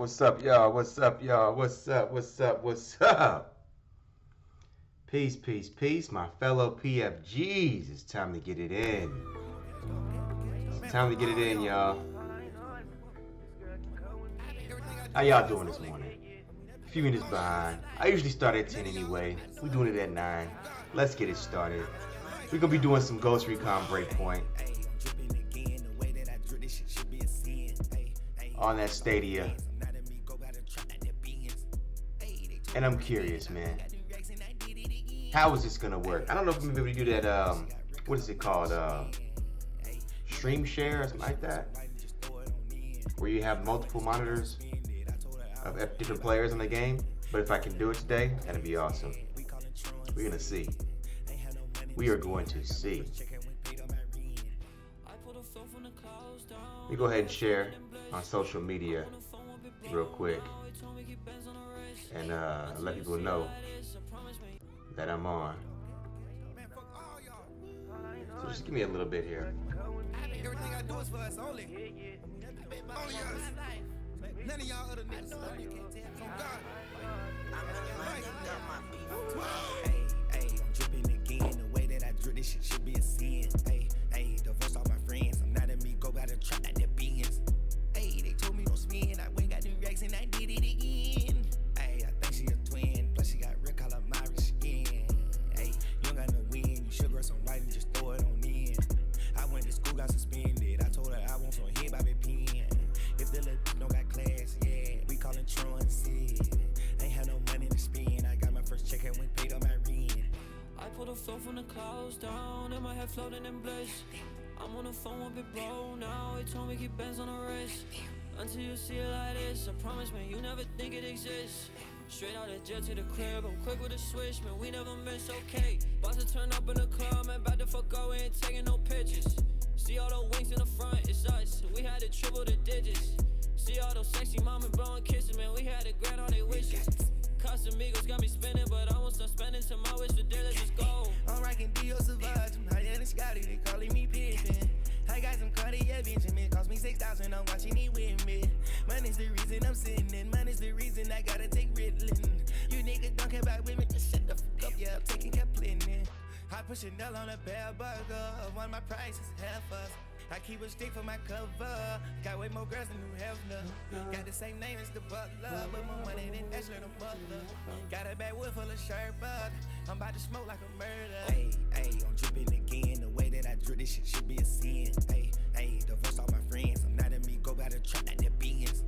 What's up, y'all? What's up, y'all? What's up? What's up? What's up? Peace, peace, peace, my fellow PFGs. It's time to get it in. It's time to get it in, y'all. How y'all doing this morning? A few minutes behind. I usually start at 10 anyway. We're doing it at 9. Let's get it started. We're going to be doing some Ghost Recon Breakpoint on that Stadia. And I'm curious, man. How is this gonna work? I don't know if I'm gonna be able to do that, what is it called? Stream share or something like that? Where you have multiple monitors of different players in the game. But if I can do it today, that'd be awesome. We're gonna see. We are going to see. Let me go ahead and share on social media real quick and let people know that I'm on. So just give me a little bit here. Everything I do is for us only. Only us. None of y'all other niggas love me. From God. Hey, I'm dripping again. The way that I drip this shit should be a sin. Hey, divorce all my friends. I'm not at me, go by the trap like the beans. Hey, they told me don't spin. I went got them racks and I did it again. Hey, I think she a twin. Plus she got red color my skin. Hey, you don't got no win. You should grow some right and just throw it on in. I went to school, got suspended. I told her I want some hit by the pen. If the little don't got class, yeah, we callin' truancy. Ain't had no money to spend. I got my first check and went paid on my rent. I put a flow from the clouds down, and my head floating in bliss. I'm on the phone with Big Bro now. He told me keep bands on the wrist. Until you see it like this, I promise, man, you never think it exists. Straight out of jail to the crib, I'm quick with a switch, man, we never miss, okay. Boss to turn up in the club, man, back the fuck out, we ain't taking no pictures. See all the wings in the front, it's us, we had to triple the digits. See all those sexy mama blowing kisses, man, we had to grant all they wishes. Casamigos got me spinning, but I won't stop spending till my wish for day, let's just go. I'm rockin' Dio Savage, I'm higher than Scotty, they calling me Pippin. I got some Cartier Benjamin, cost me 6,000, I'm watching it with me. Money's the reason I'm sinning, money's the reason I gotta take Ritalin. You niggas don't care about women, just shut the fuck up, yeah, I'm taking Kaplan. I put Chanel on a bell burger, one of my prices half us. I keep a stick for my cover, got way more girls than New Hefner. Got the same name as the butler, but more money than Ashley the butler. Got a backwood full of sherbet, I'm about to smoke like a murder. Hey, I'm dripping again, the way that I drip this shit should be a sin. Hey, divorce all my friends, I'm not at me, go by the trap like the beans.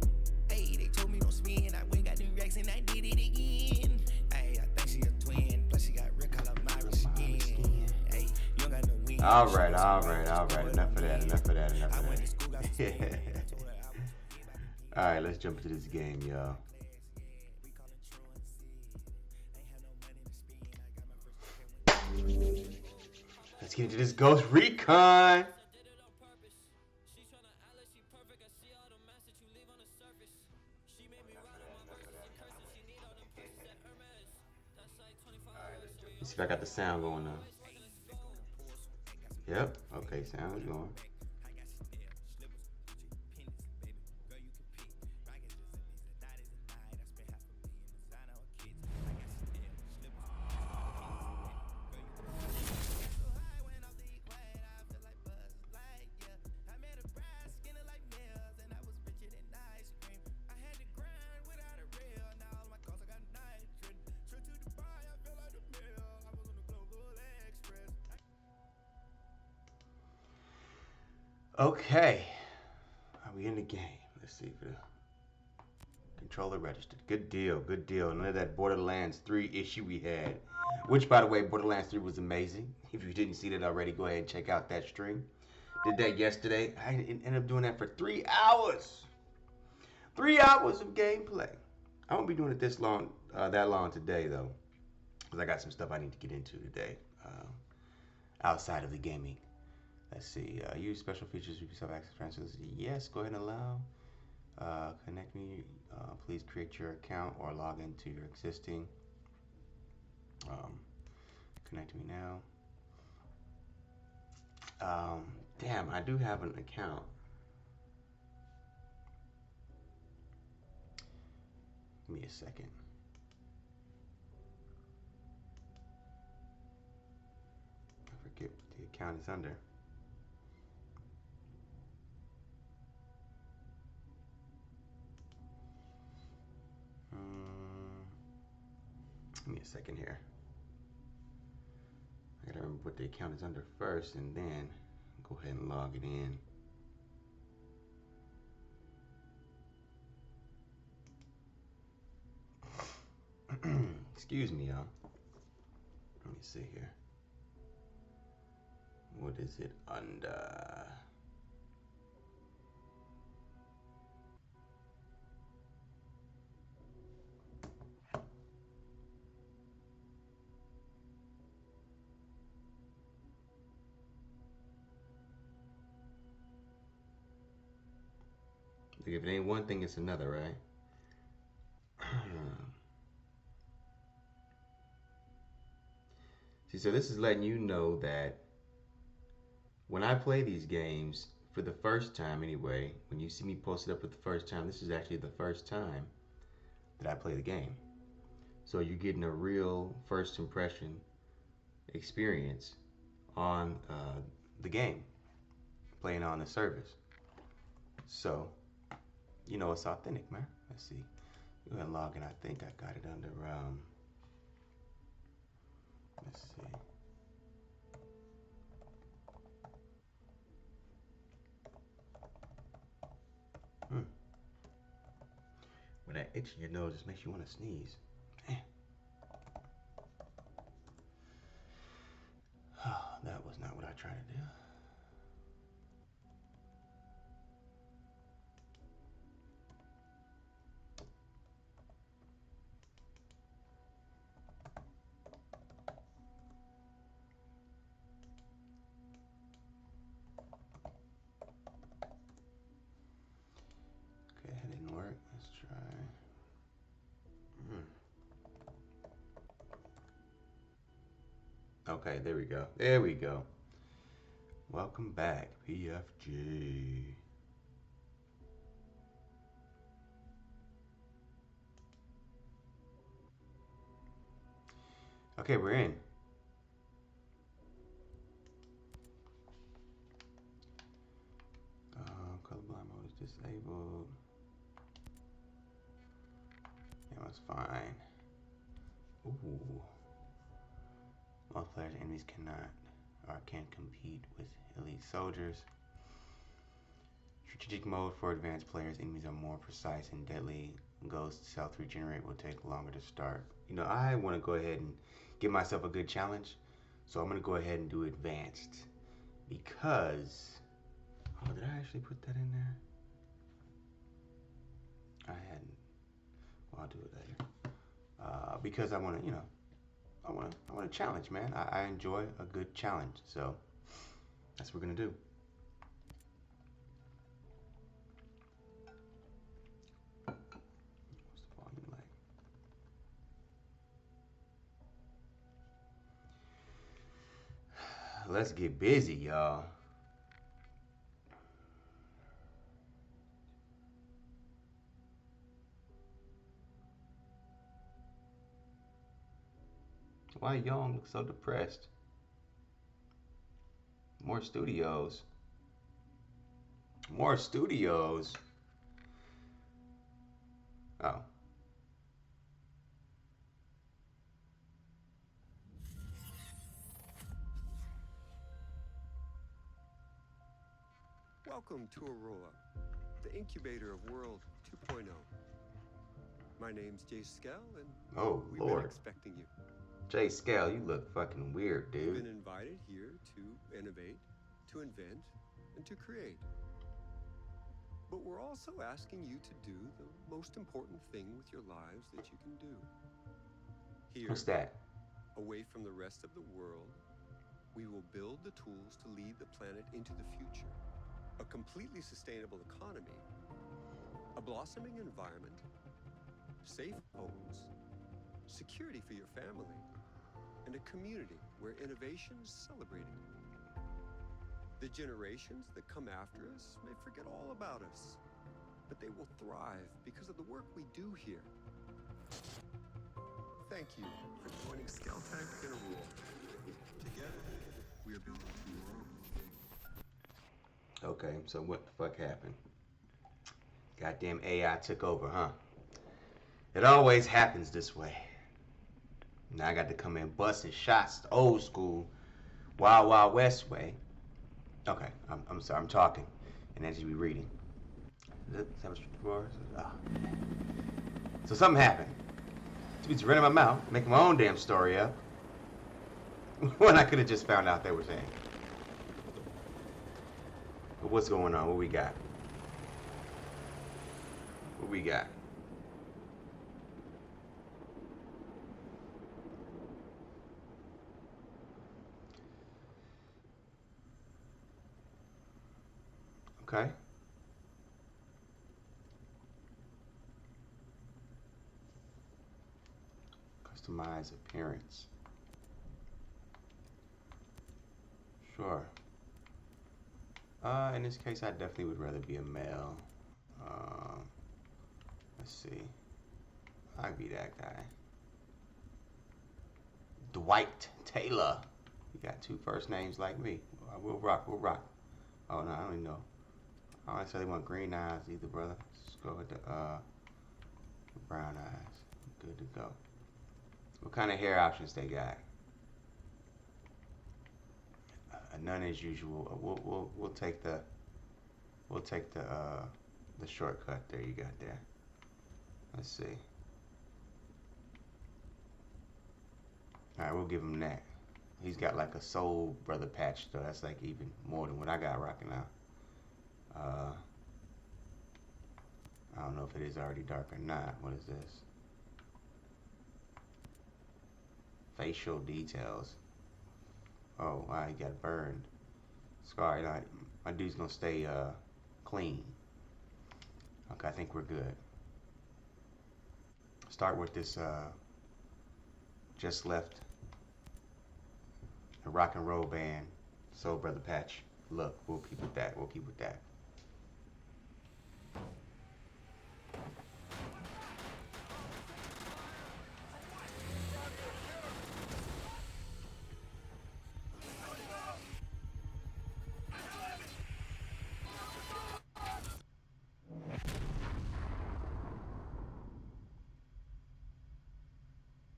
Hey, they told me don't spin, I went got them racks and I did it again. Hey, I think she a twin, plus she got red color my skin. Hey, you don't got no win. All right. Enough of that. All right, let's jump into this game, y'all. Let's get into this Ghost Recon. Let's see if I got the sound going on. Yep. Okay, sound's going. Okay, are we in the game? Let's see if the controller registered. Good deal. None of that Borderlands 3 issue we had. Which, by the way, Borderlands 3 was amazing. If you didn't see that already, go ahead and check out that stream. Did that yesterday. I ended up doing that for 3 hours. 3 hours of gameplay. I won't be doing it this long, that long today, though, because I got some stuff I need to get into today, outside of the gaming. Let's see, use special features with self-access transfers. Yes, go ahead and allow. Connect me. Please create your account or log into your existing. Connect me now. Damn, I do have an account. Give me a second. I forget what the account is under. Give me a second here. I gotta remember what the account is under first, and then go ahead and log it in. Excuse me, y'all. Let me see here. What is it under? Like if it ain't one thing, it's another, right? See, so this is letting you know that when I play these games for the first time anyway, when you see me post it up for the first time, this is actually the first time that I play the game. So you're getting a real first impression experience on the game, playing on the service. So, you know it's authentic, man. Let's see. Go ahead and log in. I think I got it under, let's see. When that itch in your nose just makes you want to sneeze. Man. Oh, that was not what I tried to do. Okay, that didn't work. Let's try. Okay, there we go. There we go. Welcome back, PFG. Okay, we're in. Colorblind mode is disabled. That was fine. Ooh. Most players and enemies cannot or can't compete with elite soldiers. Strategic mode for advanced players. Enemies are more precise and deadly. Ghosts self-regenerate will take longer to start. You know, I want to go ahead and give myself a good challenge. So I'm going to go ahead and do advanced. Because... Oh, did I actually put that in there? I hadn't. Well, I'll do it later. Because I want to, you know, I want to challenge, man. I enjoy a good challenge. So that's what we're going to do. What's the volume like? Let's get busy, y'all. Why y'all look so depressed? More studios. More studios. Oh. Welcome to Aurora, the incubator of World 2.0. My name's Jay Skell, and we've been expecting you. Jay Skell, you look fucking weird, dude. You've been invited here to innovate, to invent, and to create. But we're also asking you to do the most important thing with your lives that you can do. Here, what's that? Away from the rest of the world, we will build the tools to lead the planet into the future. A completely sustainable economy, a blossoming environment, safe homes, security for your family, and a community where innovation is celebrated. The generations that come after us may forget all about us, but they will thrive because of the work we do here. Thank you for joining Skeltag Inner Rule. Together, we are building tomorrow. Okay, so what the fuck happened? Goddamn AI took over, huh? It always happens this way. Now I got to come in busting shots the old school, Wild Wild West way. Okay, I'm sorry, I'm talking. And as you be reading. So something happened. Dude's running my mouth, making my own damn story up. When I could have just found out they were saying. But what's going on? What we got? What we got? Okay. Customize appearance. Sure. In this case, I definitely would rather be a male. Let's see. I'd be that guy. Dwight Taylor. You got two first names like me. We'll rock. We'll rock. Oh no, I don't even know. I don't necessarily want green eyes either, brother. Let's go with the brown eyes. Good to go. What kind of hair options they got? None as usual. We'll take the shortcut there you got there. Let's see. All right, we'll give him that. He's got like a soul brother patch though. That's like even more than what I got rocking now. I don't know if it is already dark or not. What is this? Facial details. Oh, wow, he got burned. Scar, my dude's gonna stay clean. Okay, I think we're good. Start with this just left a rock and roll band, Soul Brother patch. Look, we'll keep with that. We'll keep with that.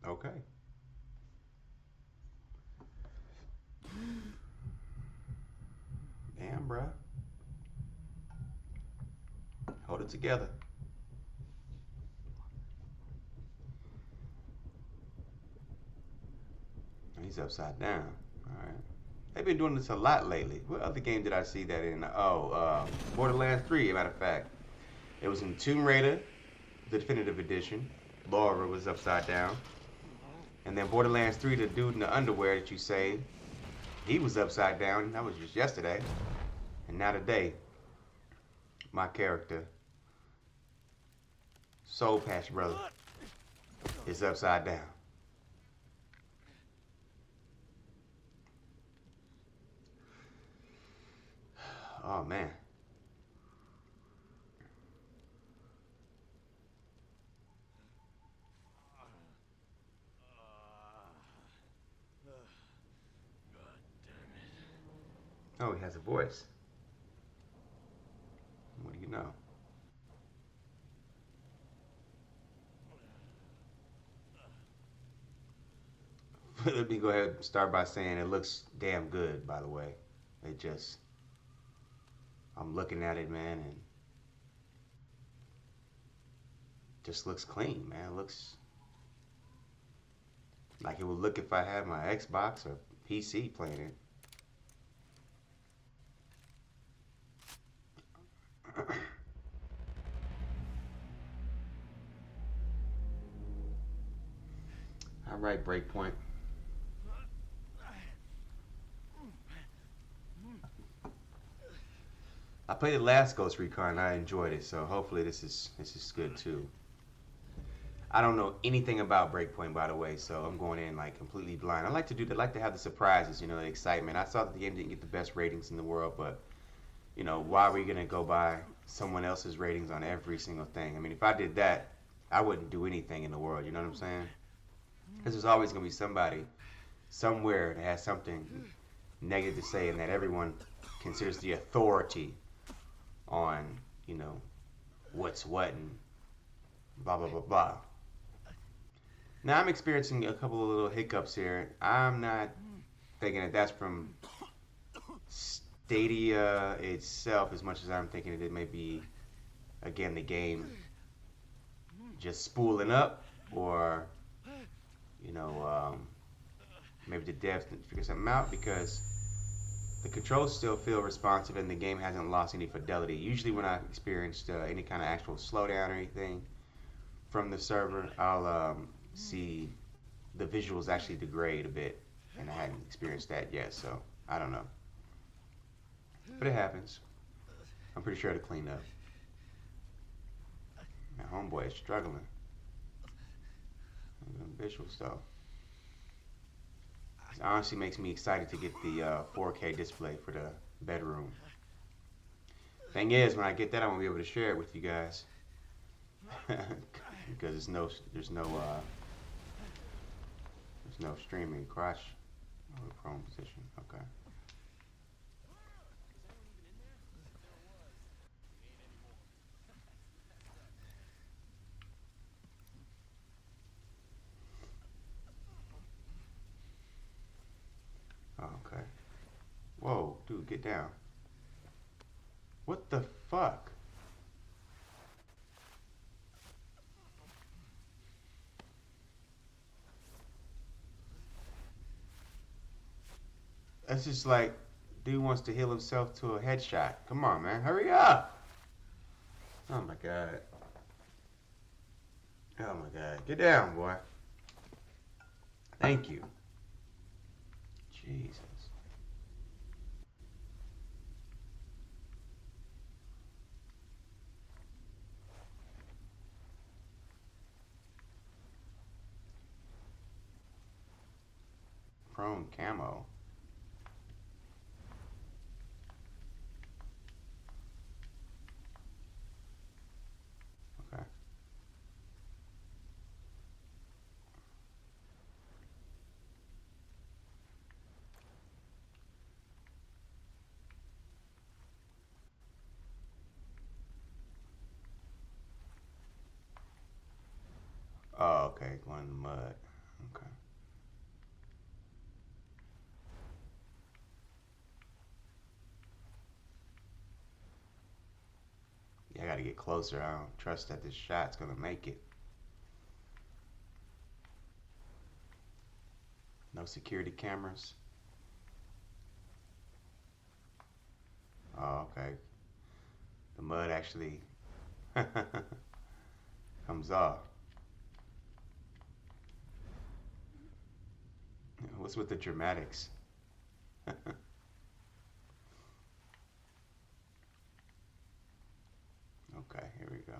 Okay. Damn, bruh. Hold it together. He's upside down. All right. They've been doing this a lot lately. What other game did I see that in? Borderlands 3, matter of fact. It was in Tomb Raider, the definitive edition. Laura was upside down. And then Borderlands 3, the dude in the underwear that you saved, he was upside down. That was just yesterday. And now today, my character, Soul Patch Brother, is upside down. Oh, man. Oh, he has a voice. What do you know? Let me go ahead and start by saying it looks damn good, by the way. It just, I'm looking at it, man, and just looks clean, man. It looks like it would look if I had my Xbox or PC playing it. All right, Breakpoint. I played the last Ghost Recon and I enjoyed it, so hopefully this is good too. I don't know anything about Breakpoint, by the way, so I'm going in like completely blind. I like to have the surprises, you know, the excitement. I saw that the game didn't get the best ratings in the world, but you know, why are we gonna go by someone else's ratings on every single thing? I mean, if I did that, I wouldn't do anything in the world. You know what I'm saying? Because there's always gonna be somebody somewhere that has something negative to say, and that everyone considers the authority on, you know, what's what and blah blah blah blah. Now I'm experiencing a couple of little hiccups here. I'm not thinking that that's from Stadia itself as much as I'm thinking that it may be, again, the game just spooling up, or, you know, maybe the devs didn't figure something out, because the controls still feel responsive and the game hasn't lost any fidelity. Usually when I've experienced any kind of actual slowdown or anything from the server, I'll see the visuals actually degrade a bit, and I hadn't experienced that yet, so I don't know. But it happens. I'm pretty sure it'll clean up. My homeboy is struggling. Visuals though. It honestly makes me excited to get the 4K display for the bedroom. Thing is, when I get that, I won't be able to share it with you guys because there's no streaming. Crouch, prone position. Okay. Okay. Whoa, dude, get down. What the fuck? That's just like, dude wants to heal himself to a headshot. Come on, man, hurry up. Oh my god. Oh my god. Get down, boy. Thank you. Jesus. Prone camo. Okay. Oh, okay. Going in the mud. Okay. Yeah, I gotta get closer. I don't trust that this shot's gonna make it. No security cameras. Oh, okay. The mud actually comes off. What's with the dramatics? Okay, here we go.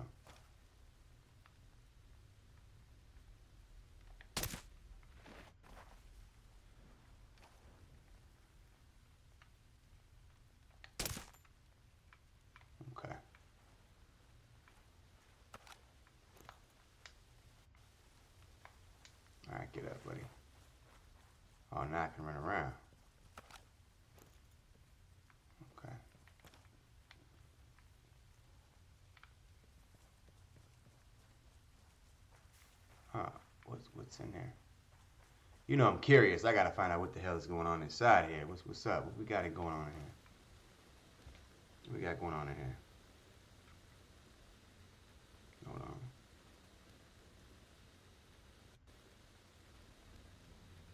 Okay. All right, get up, buddy. Oh, now I can run around. Okay. Huh, what's in there? You know, I'm curious. I gotta find out what the hell is going on inside here. What's up? What we got going on in here? What we got going on in here? Hold on.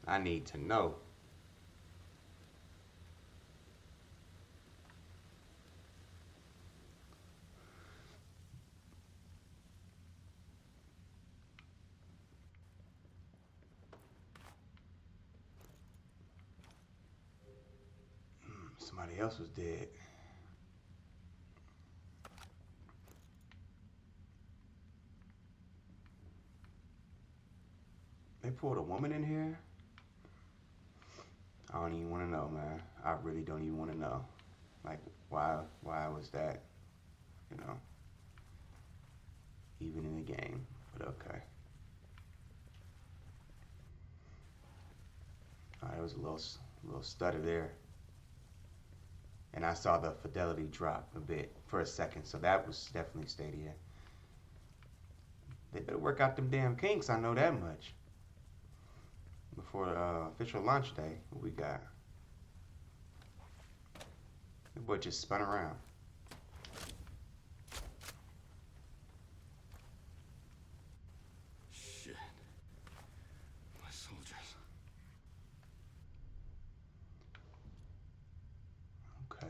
I need to know. Somebody else was dead. They pulled a woman in here? I don't even want to know, man. I really don't even want to know. Like, why was that, you know, even in the game? But was a little stutter there. And I saw the fidelity drop a bit for a second, so that was definitely Stadia. They better work out them damn kinks, I know that much. Before official launch day, what we got? The boy just spun around. Shit. My soldiers. Okay.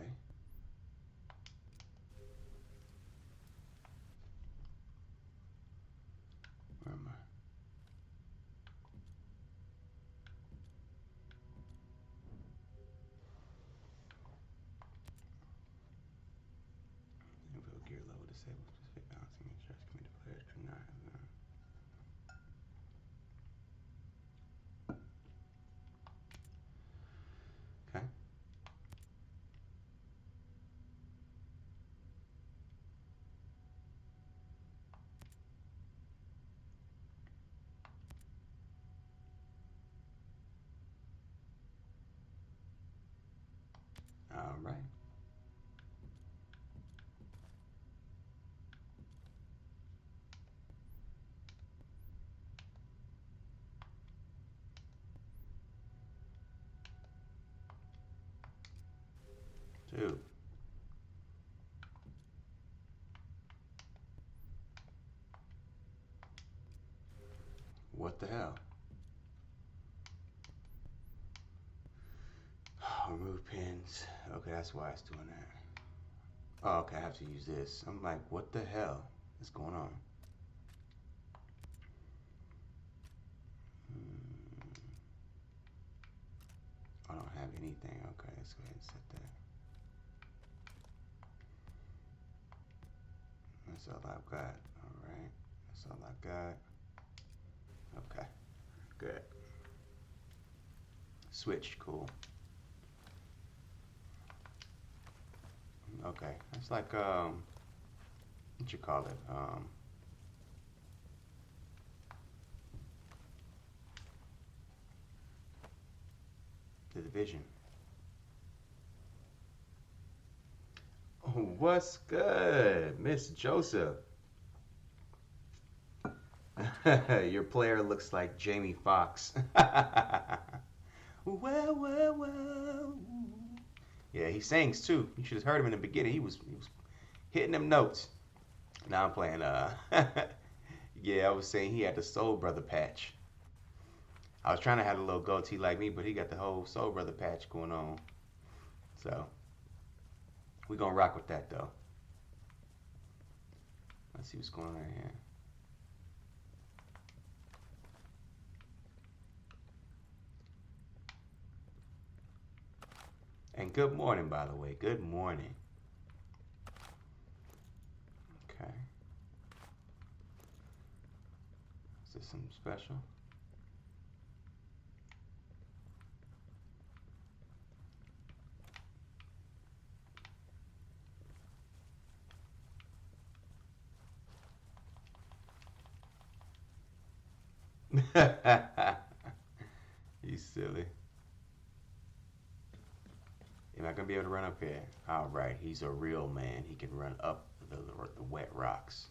Where am I? Infield gear level disabled. Specific balancing and stress can be declared to not. Okay. All right. Dude. What the hell? Remove pins. Okay, that's why it's doing that. Oh, okay, I have to use this. I'm like, what the hell is going on? I don't have anything. Okay, let's go ahead and set that. That's all I've got. All right, that's all I got. Okay, good. Switch, cool. Okay, it's like what you call it? The Division. Oh, what's good, Miss Joseph? Your player looks like Jamie Foxx. Well. Yeah, he sings too. You should have heard him in the beginning. He was hitting them notes. Now I'm playing. Yeah, I was saying he had the Soul Brother patch. I was trying to have a little goatee like me, but he got the whole Soul Brother patch going on. So we gonna rock with that though. Let's see what's going on here. And good morning, by the way. Good morning. Okay. Is this something special? You silly. Am I gonna be able to run up here? All right, he's a real man. He can run up the wet rocks.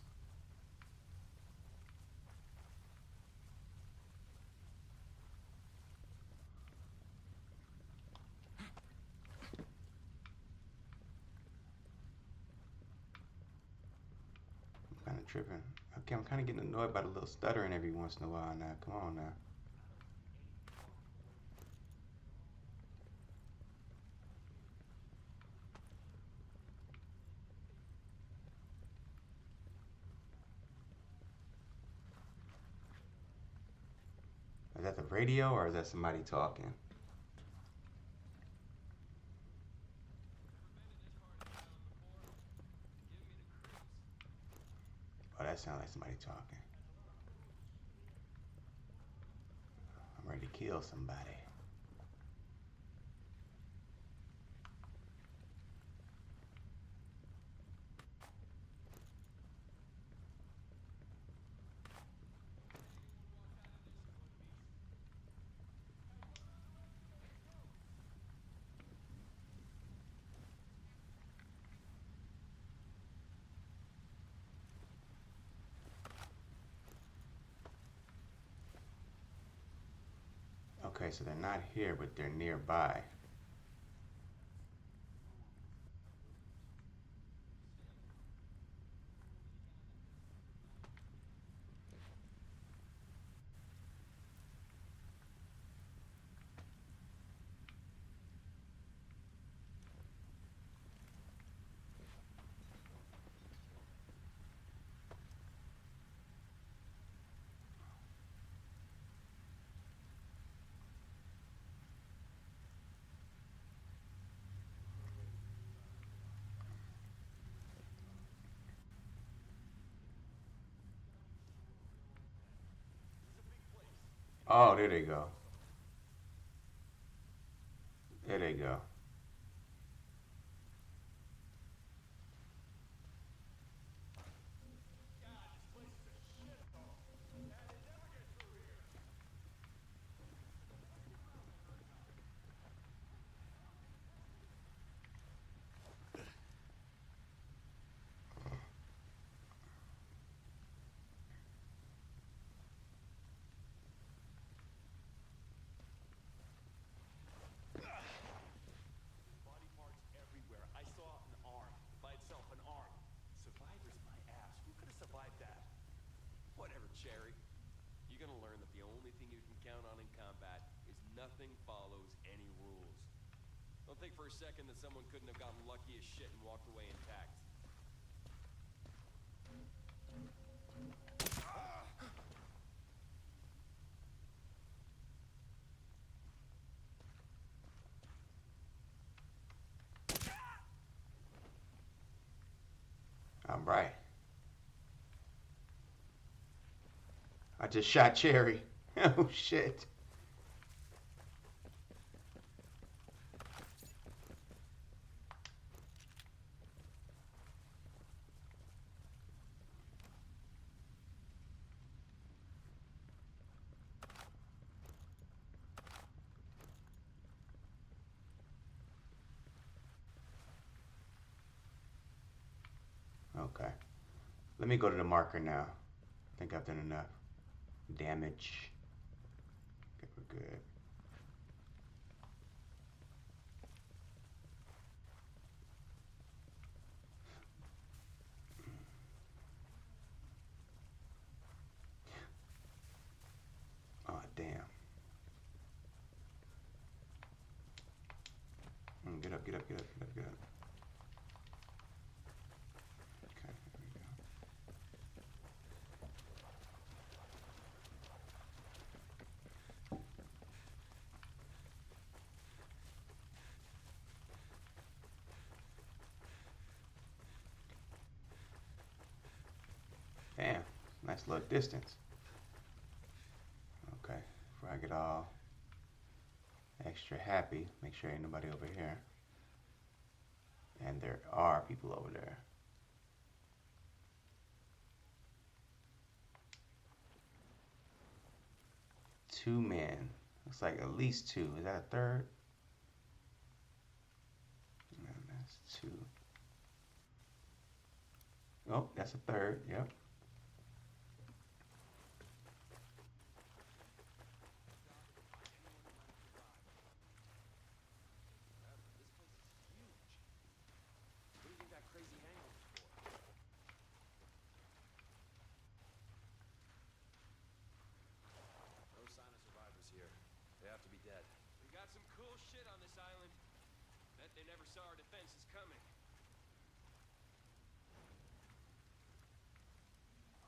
I'm kind of tripping. Okay, I'm kind of getting annoyed by the little stuttering every once in a while now. Come on now. Is that the radio or is that somebody talking? Oh, that sounds like somebody talking. I'm ready to kill somebody. Okay, so they're not here, but they're nearby. Oh, there they go. There they go. Body parts everywhere. I saw an arm. By itself, an arm. Survivors, my ass. Who could have survived that? Whatever, Cherry. You're gonna learn that the only thing you can count on in combat is nothing follows any rules. Don't think for a second that someone couldn't have gotten lucky as shit and walked away intact. All right. I just shot Cherry. Oh shit. Okay. Let me go to the marker now. I think I've done enough damage. Okay, we're good. Oh, damn. Get up, get up, get up, get up, get up. Okay, there we go. Damn, nice little distance. Okay, before I get all extra happy, make sure ain't nobody over here. And there are people over there. Two men. Looks like at least two. Is that a third? No, that's two. Oh, that's a third. Yep. No sign of survivors here. They have to be dead. We got some cool shit on this island. Bet they never saw our defenses coming.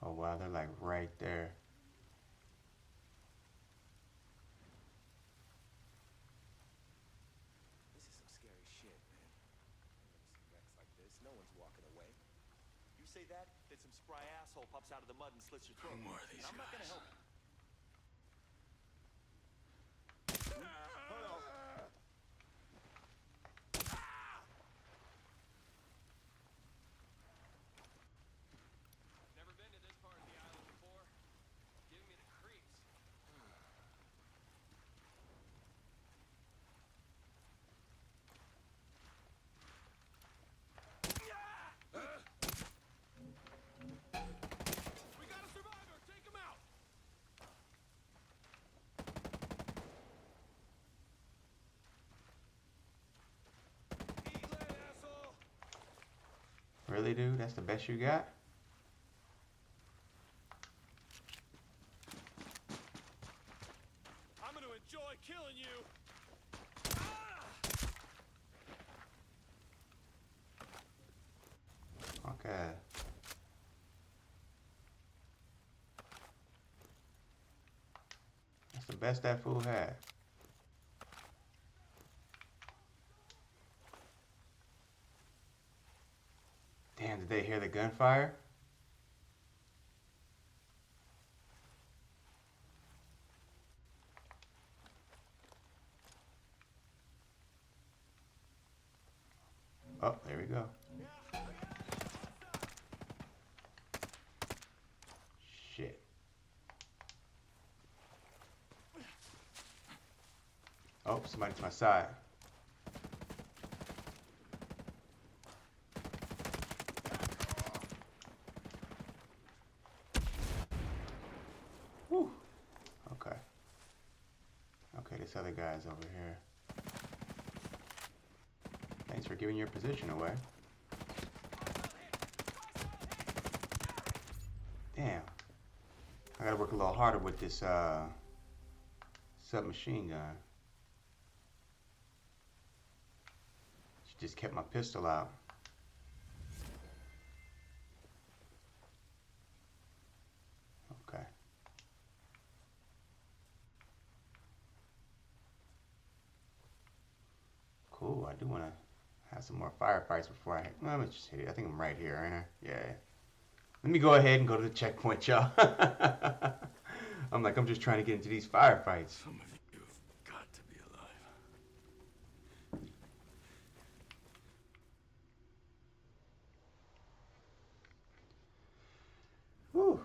Oh wow, they're like right there. This is some scary shit, man. I've never seen wrecks like this. No one's walking away. You say that, then some spry asshole pops out of the mud and slits your throat. More of these and I'm not gonna guys. help you. Never been to this part of the island before. Giving me the creeps. We got a survivor! Take him out! Really, dude? That's the best you got? I'm gonna enjoy killing you. Okay. That's the best that fool had. Damn, did they hear the gunfire? Oh, there we go. Shit. Oh, somebody to my side. Whew. Okay. Okay, this other guy's over here. Thanks for giving your position away. Damn. I gotta work a little harder with this submachine gun. She just kept my pistol out. Okay. Cool. I do want to have some more firefights before I... Well, let me just hit it. I think I'm right here, ain't I? Yeah. Let me go ahead and go to the checkpoint, y'all. I'm just trying to get into these firefights. Some of you have got to be alive. Whew.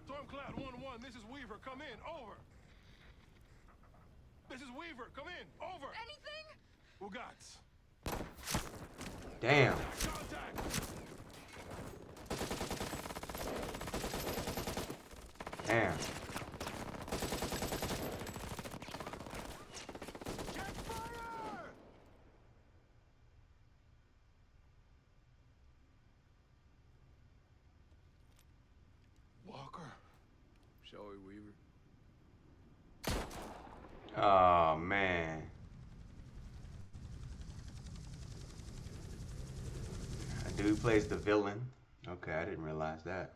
Stormcloud 1-1, this is Weaver. Come in. Over. This is Weaver. Come in. Over. Anything? Ugats. Damn. Contact. Damn. Check fire! Walker. Shall we, Weaver? Oh, man. A dude plays the villain. Okay, I didn't realize that.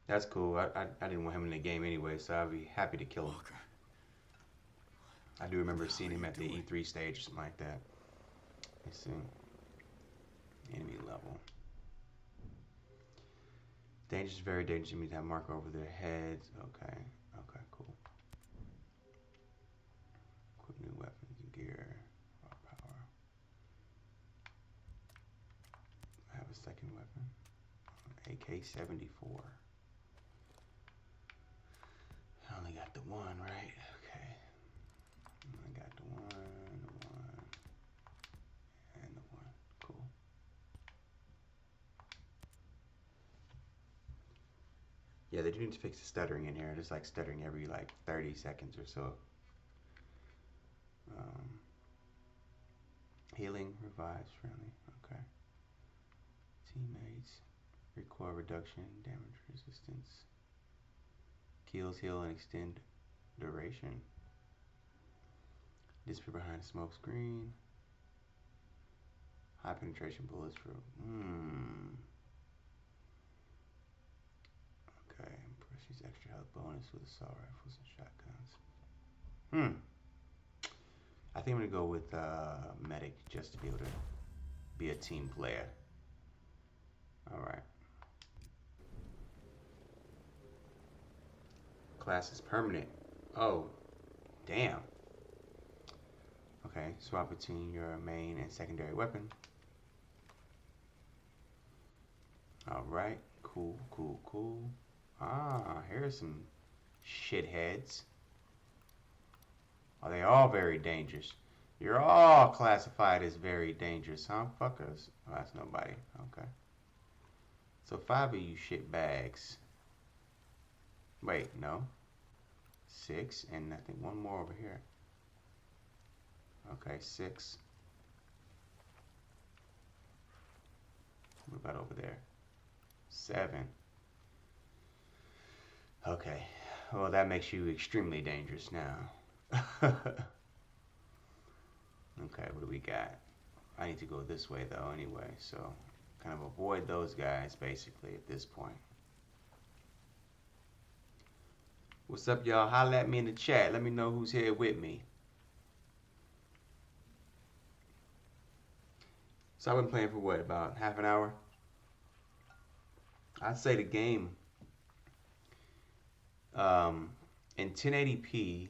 That's cool. I didn't want him in the game anyway, so I'd be happy to kill him. Walker. I do remember seeing him at the E3 stage or something like that. Let's see. Enemy level. Dangerous, very dangerous. You mean that marker over their heads. Okay. Okay, cool. Equip new weapons and gear. Raw power. I have a second weapon. AK-74. I only got the one, right? Okay. I got the one, and the one. Cool. Yeah, they do need to fix the stuttering in here. It's like stuttering every like 30 seconds or so. Healing, revives, friendly. Okay. Teammates, recoil reduction, damage resistance. Kills, heal, and extend duration. Disappear behind a smoke screen. High penetration bullets for... Okay, Precious extra health bonus with assault rifles and shotguns. I think I'm gonna go with medic just to be able to be a team player. Alright. Class is permanent. Oh, damn. Okay, swap between your main and secondary weapon. Alright, cool, cool, cool. Ah, here's some shitheads. Are they all very dangerous? You're all classified as very dangerous, huh, fuckers? Oh, that's nobody. Okay. So 5 of you shitbags. Wait, no. 6, and I think one more over here. Okay, 6. What about over there? 7. Okay. Well, that makes you extremely dangerous now. Okay, what do we got? I need to go this way though anyway, so kind of avoid those guys basically at this point. What's up, y'all? Holla at me in the chat. Let me know who's here with me. So I've been playing for what, about half an hour? I'd say the game in 1080p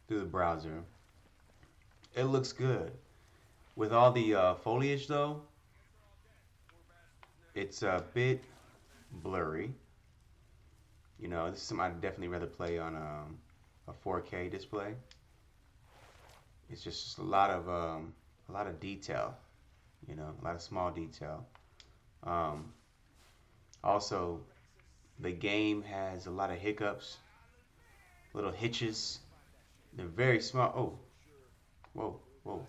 through the browser, it looks good. With all the foliage though, it's a bit blurry. You know, this is something I'd definitely rather play on a 4K display. It's just a lot of detail, you know, a lot of small detail. Also, the game has a lot of hiccups, little hitches. They're very small. Oh, whoa, whoa.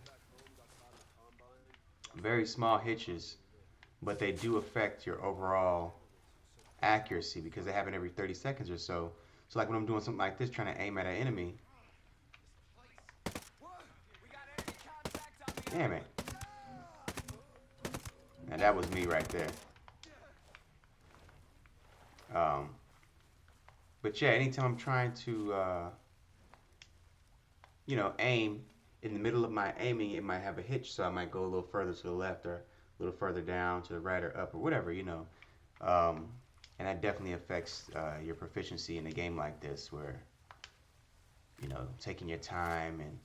Very small hitches, but they do affect your overall accuracy because they happen every 30 seconds or so. So like when I'm doing something like this, trying to aim at an enemy. Damn it. Now that was me right there. But yeah, anytime I'm trying to, you know, aim, in the middle of my aiming, it might have a hitch, so I might go a little further to the left or a little further down to the right or up or whatever, you know. And that definitely affects your proficiency in a game like this, where, you know, taking your time and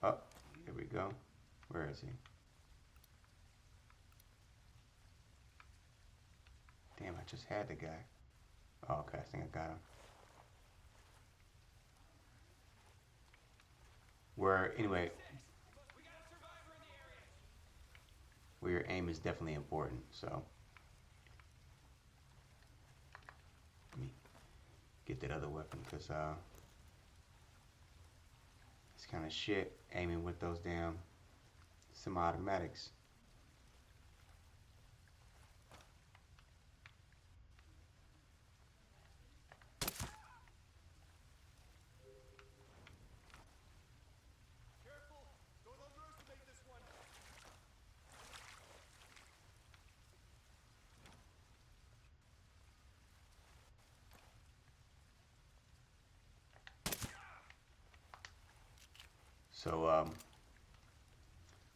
oh, here we go. Where is he? Damn, I just had the guy. Oh, okay, I think I got him. Anyway, where your aim is definitely important, so let me get that other weapon, because it's kind of shit aiming with those damn semi-automatics. So,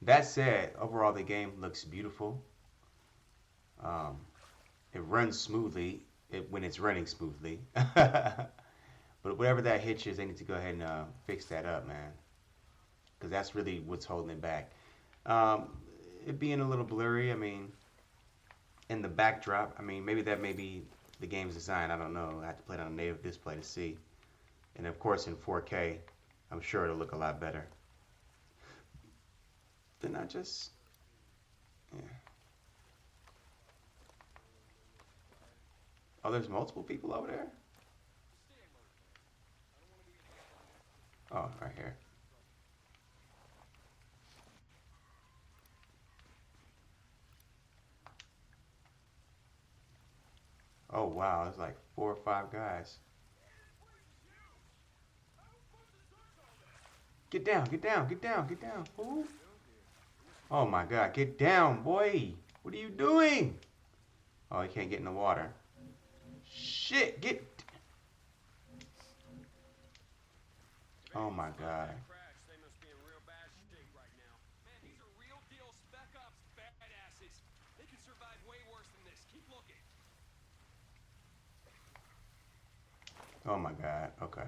that said, overall the game looks beautiful. It runs smoothly when it's running smoothly. But whatever that hitch is, they need to go ahead and fix that up, man. Because that's really what's holding it back. It being a little blurry, I mean, in the backdrop, I mean, maybe that may be the game's design. I don't know. I have to play it on a native display to see. And of course, in 4K, I'm sure it'll look a lot better. Then I just, yeah. Oh, there's multiple people over there? Oh, right here. Oh, wow, there's like 4 or 5 guys. Get down, get down, get down, get down. Ooh. Oh my God, get down, boy. What are you doing? Oh, he can't get in the water. Shit, get. Oh my God. They must be in real bad shape right now. Man, these are real deal spec ops badasses. They could survive way worse than this. Keep looking. Oh my God, okay.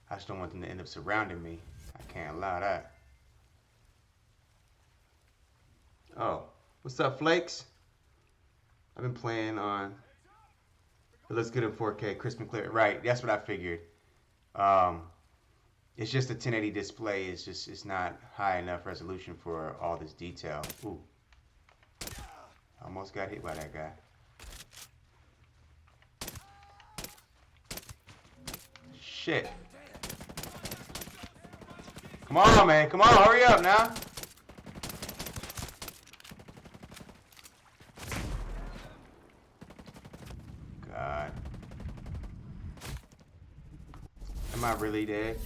I just don't want them to end up surrounding me. I can't allow that. Oh, what's up, Flakes? I've been playing on It looks good in 4K, crisp and clear. Right, that's what I figured. It's just a 1080 display. It's not high enough resolution for all this detail. Ooh, almost got hit by that guy. Shit. Come on, man. Come on, hurry up now. God. Am I really dead?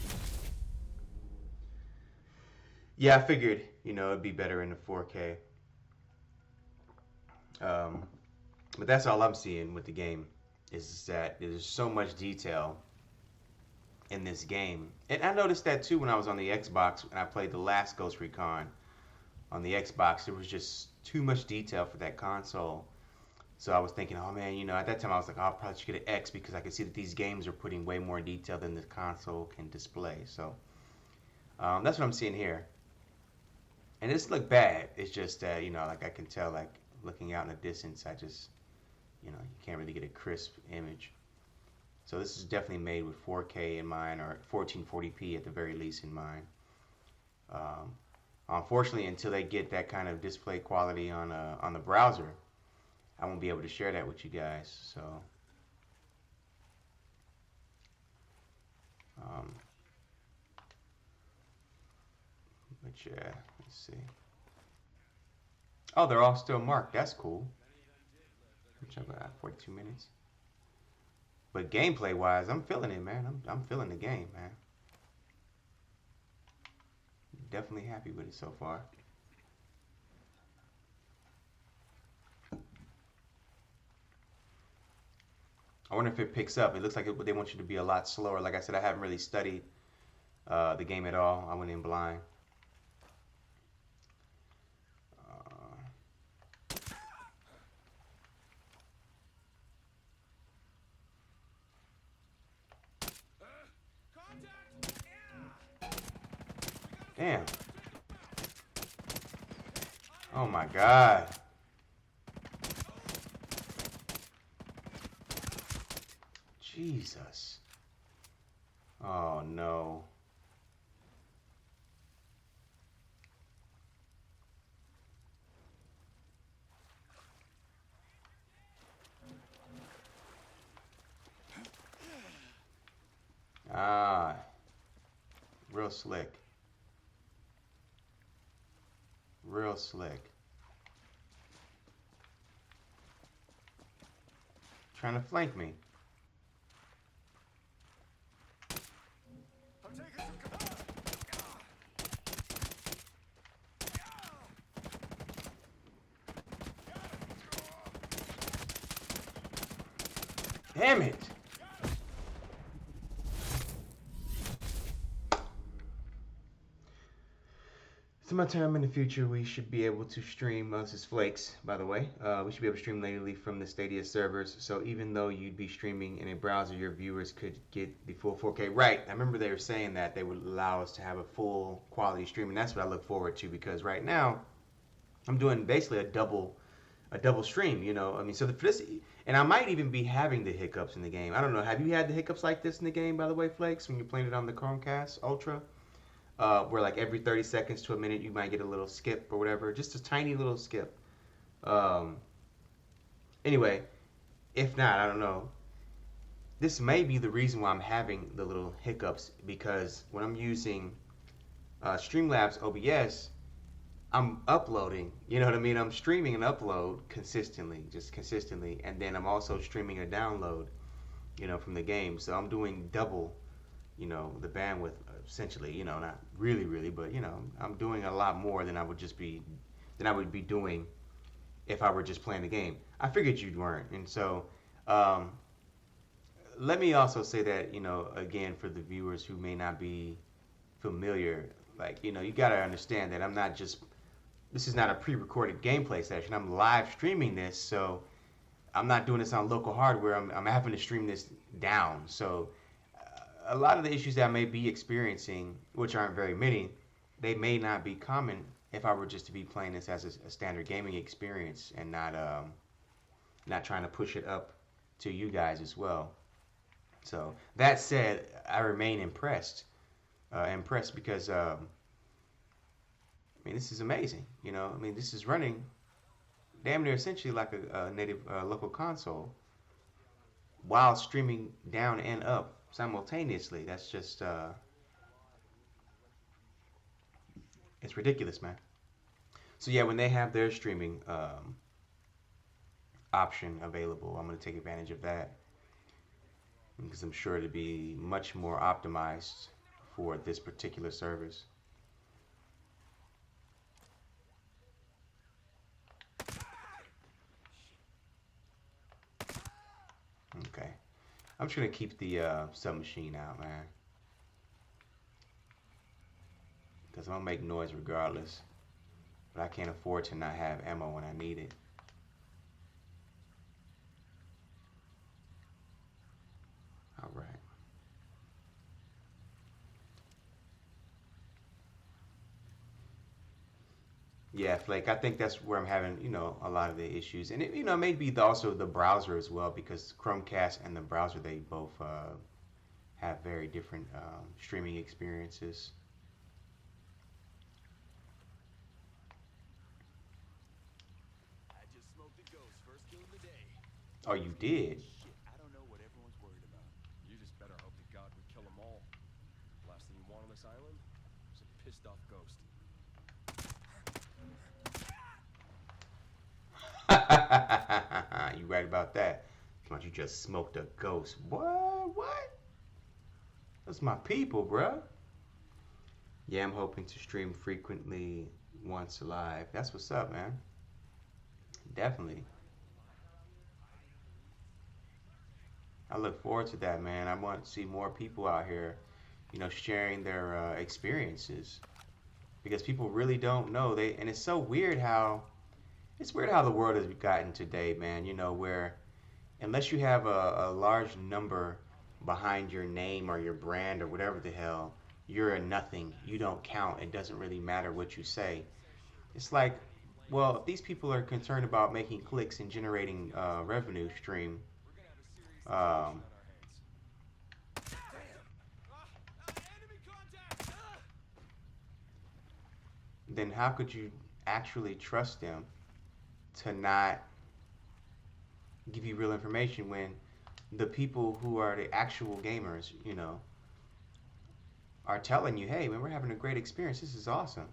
Yeah, I figured, you know, it'd be better in the 4K. But that's all I'm seeing with the game, is that there's so much detail in this game. And I noticed that too when I was on the Xbox and I played the last Ghost Recon on the Xbox. There was just too much detail for that console. So I was thinking, oh man, you know, at that time I was like, oh, I probably should get an X because I could see that these games are putting way more detail than the console can display. So that's what I'm seeing here. And it's look bad. It's just that, you know, like I can tell, like looking out in the distance, I just, you know, you can't really get a crisp image. So this is definitely made with 4K in mind, or 1440p at the very least in mind. Unfortunately, until they get that kind of display quality on the browser, I won't be able to share that with you guys. So, but yeah, let's see. Oh, they're all still marked. That's cool. Which I'm at 42 minutes. But gameplay wise, I'm feeling it, man. I'm feeling the game, man. Definitely happy with it so far. I wonder if it picks up. It looks like they want you to be a lot slower. Like I said, I haven't really studied the game at all. I went in blind. Damn. Oh my God. Jesus. Oh no. Ah. Real slick. Real slick. Trying to flank me. Damn it. Sometime in the future, we should be able to stream. This is Flakes, by the way. We should be able to stream natively from the Stadia servers. So even though you'd be streaming in a browser, your viewers could get the full 4K. Right. I remember they were saying that they would allow us to have a full quality stream, and that's what I look forward to, because right now I'm doing basically a double stream. You know, I mean, so for this, and I might even be having the hiccups in the game. I don't know. Have you had the hiccups like this in the game, by the way, Flakes, when you're playing it on the Chromecast Ultra? Where like every 30 seconds to a minute you might get a little skip or whatever, just a tiny little skip. Anyway, if not, I don't know. This may be the reason why I'm having the little hiccups, because when I'm using Streamlabs OBS, I'm uploading, you know what I mean? I'm streaming an upload consistently, and then I'm also streaming a download, you know, from the game. So I'm doing double, you know, the bandwidth, essentially, you know, not really, but, you know, I'm doing a lot more than I would be doing if I were just playing the game. I figured you weren't. And so let me also say that, you know, again, for the viewers who may not be familiar, like, you know, you got to understand that this is not a pre-recorded gameplay session. I'm live streaming this, so I'm not doing this on local hardware. I'm having to stream this down. So a lot of the issues that I may be experiencing, which aren't very many, they may not be common if I were just to be playing this as a standard gaming experience and not trying to push it up to you guys as well. So that said, I remain impressed. Impressed because I mean, this is amazing. You know, I mean, this is running damn near essentially like a native local console while streaming down and up simultaneously. That's just it's ridiculous, man. So yeah, when they have their streaming option available, I'm gonna take advantage of that because I'm sure to be much more optimized for this particular service. Okay, I'm just gonna keep the submachine out, man, because I'm gonna make noise regardless. But I can't afford to not have ammo when I need it. All right. Yeah, Flake. I think that's where I'm having, a lot of the issues, and it may be also the browser as well, because Chromecast and the browser they both have very different streaming experiences. I just smoked a ghost, first kill of the day. Oh, you did? Shit, I don't know what everyone's worried about. You just better hope to God we kill them all. Last thing you want on this island is a pissed off ghost. You right about that. Come on, you just smoked a ghost. What? That's my people, bruh. Yeah, I'm hoping to stream frequently once live. That's what's up, man. Definitely. I look forward to that, man. I want to see more people out here, sharing their experiences, because people really don't know. And it's so weird how the world has gotten today, man. Where unless you have a large number behind your name or your brand or whatever the hell, you're a nothing. You don't count. It doesn't really matter what you say. It's like, well, if these people are concerned about making clicks and generating revenue stream, um, then how could you actually trust them to not give you real information when the people who are the actual gamers, are telling you, hey, man, we're having a great experience. This is awesome.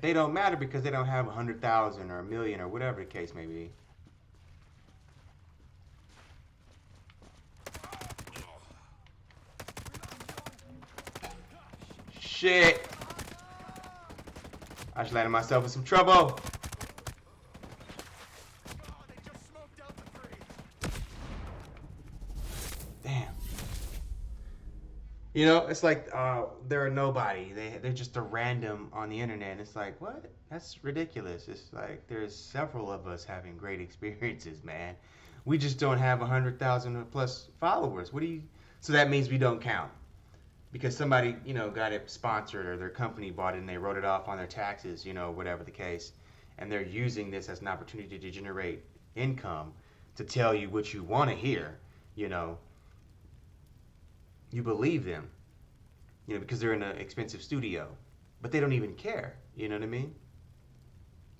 They don't matter because they don't have 100,000 or a million or whatever the case may be. Shit. I just landed myself in some trouble. Damn. It's like they're nobody. They're just a random on the internet. And it's like, what? That's ridiculous. It's like there's several of us having great experiences, man. We just don't have 100,000 plus followers. So that means we don't count. Because somebody, got it sponsored or their company bought it and they wrote it off on their taxes, whatever the case. And they're using this as an opportunity to generate income to tell you what you want to hear, You believe them, because they're in an expensive studio. But they don't even care, you know what I mean?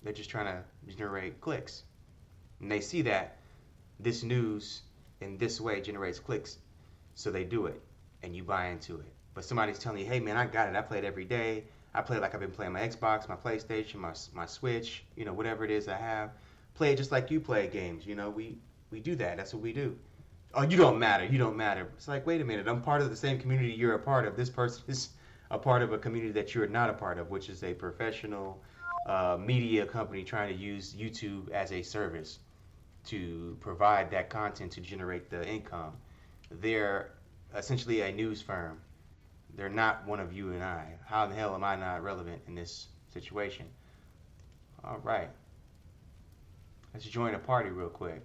They're just trying to generate clicks. And they see that this news in this way generates clicks, so they do it, and you buy into it. But somebody's telling you, hey man, I got it. I play it every day. I play it like I've been playing my Xbox, my PlayStation, my Switch, whatever it is I have. Play it just like you play games. We do that. That's what we do. Oh, you don't matter. You don't matter. It's like, wait a minute. I'm part of the same community you're a part of. This person is a part of a community that you're not a part of, which is a professional media company trying to use YouTube as a service to provide that content to generate the income. They're essentially a news firm. They're not one of you and I. How the hell am I not relevant in this situation? All right. Let's join a party real quick.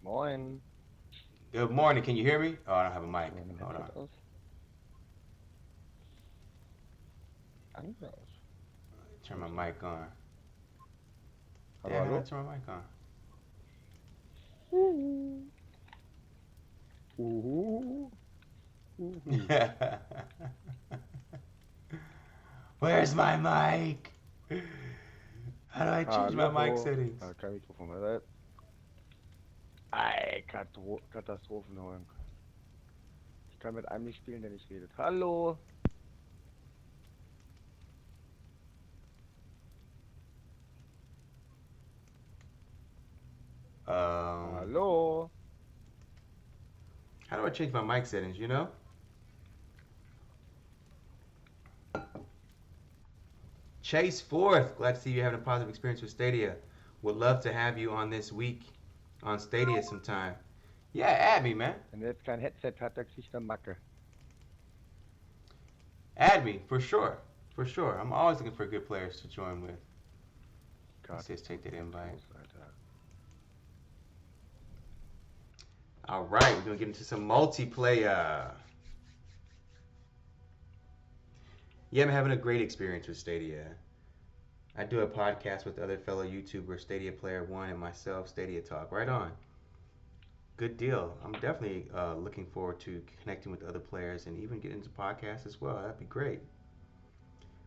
Moin. Good morning. Can you hear me? Oh, I don't have a mic. Hold on. Turn my mic on. Yeah, Aber I hallo? gotta turn my mic on. Uhu. Uhu. Where's my mic? How do I change my mic Hallo. settings? Kein Mikrofon mehr. Ey, Katastrophen. Ich kann mit einem nicht spielen, der nicht redet. Hallo. Hallo. How do I change my mic settings, you know? Chase Forth, glad to see you having a positive experience with Stadia. Would love to have you on this week on Stadia sometime. Yeah, add me, man. Wenn er jetzt kein Headset hat, der kriegt eine Macke. Add me, for sure. For sure. I'm always looking for good players to join with. Let's just take that invite. All right, we're going to get into some multiplayer. Yeah, I'm having a great experience with Stadia. I do a podcast with other fellow YouTubers, Stadia Player One and myself, Stadia Talk. Right on. Good deal. I'm definitely looking forward to connecting with other players and even get into podcasts as well. That'd be great.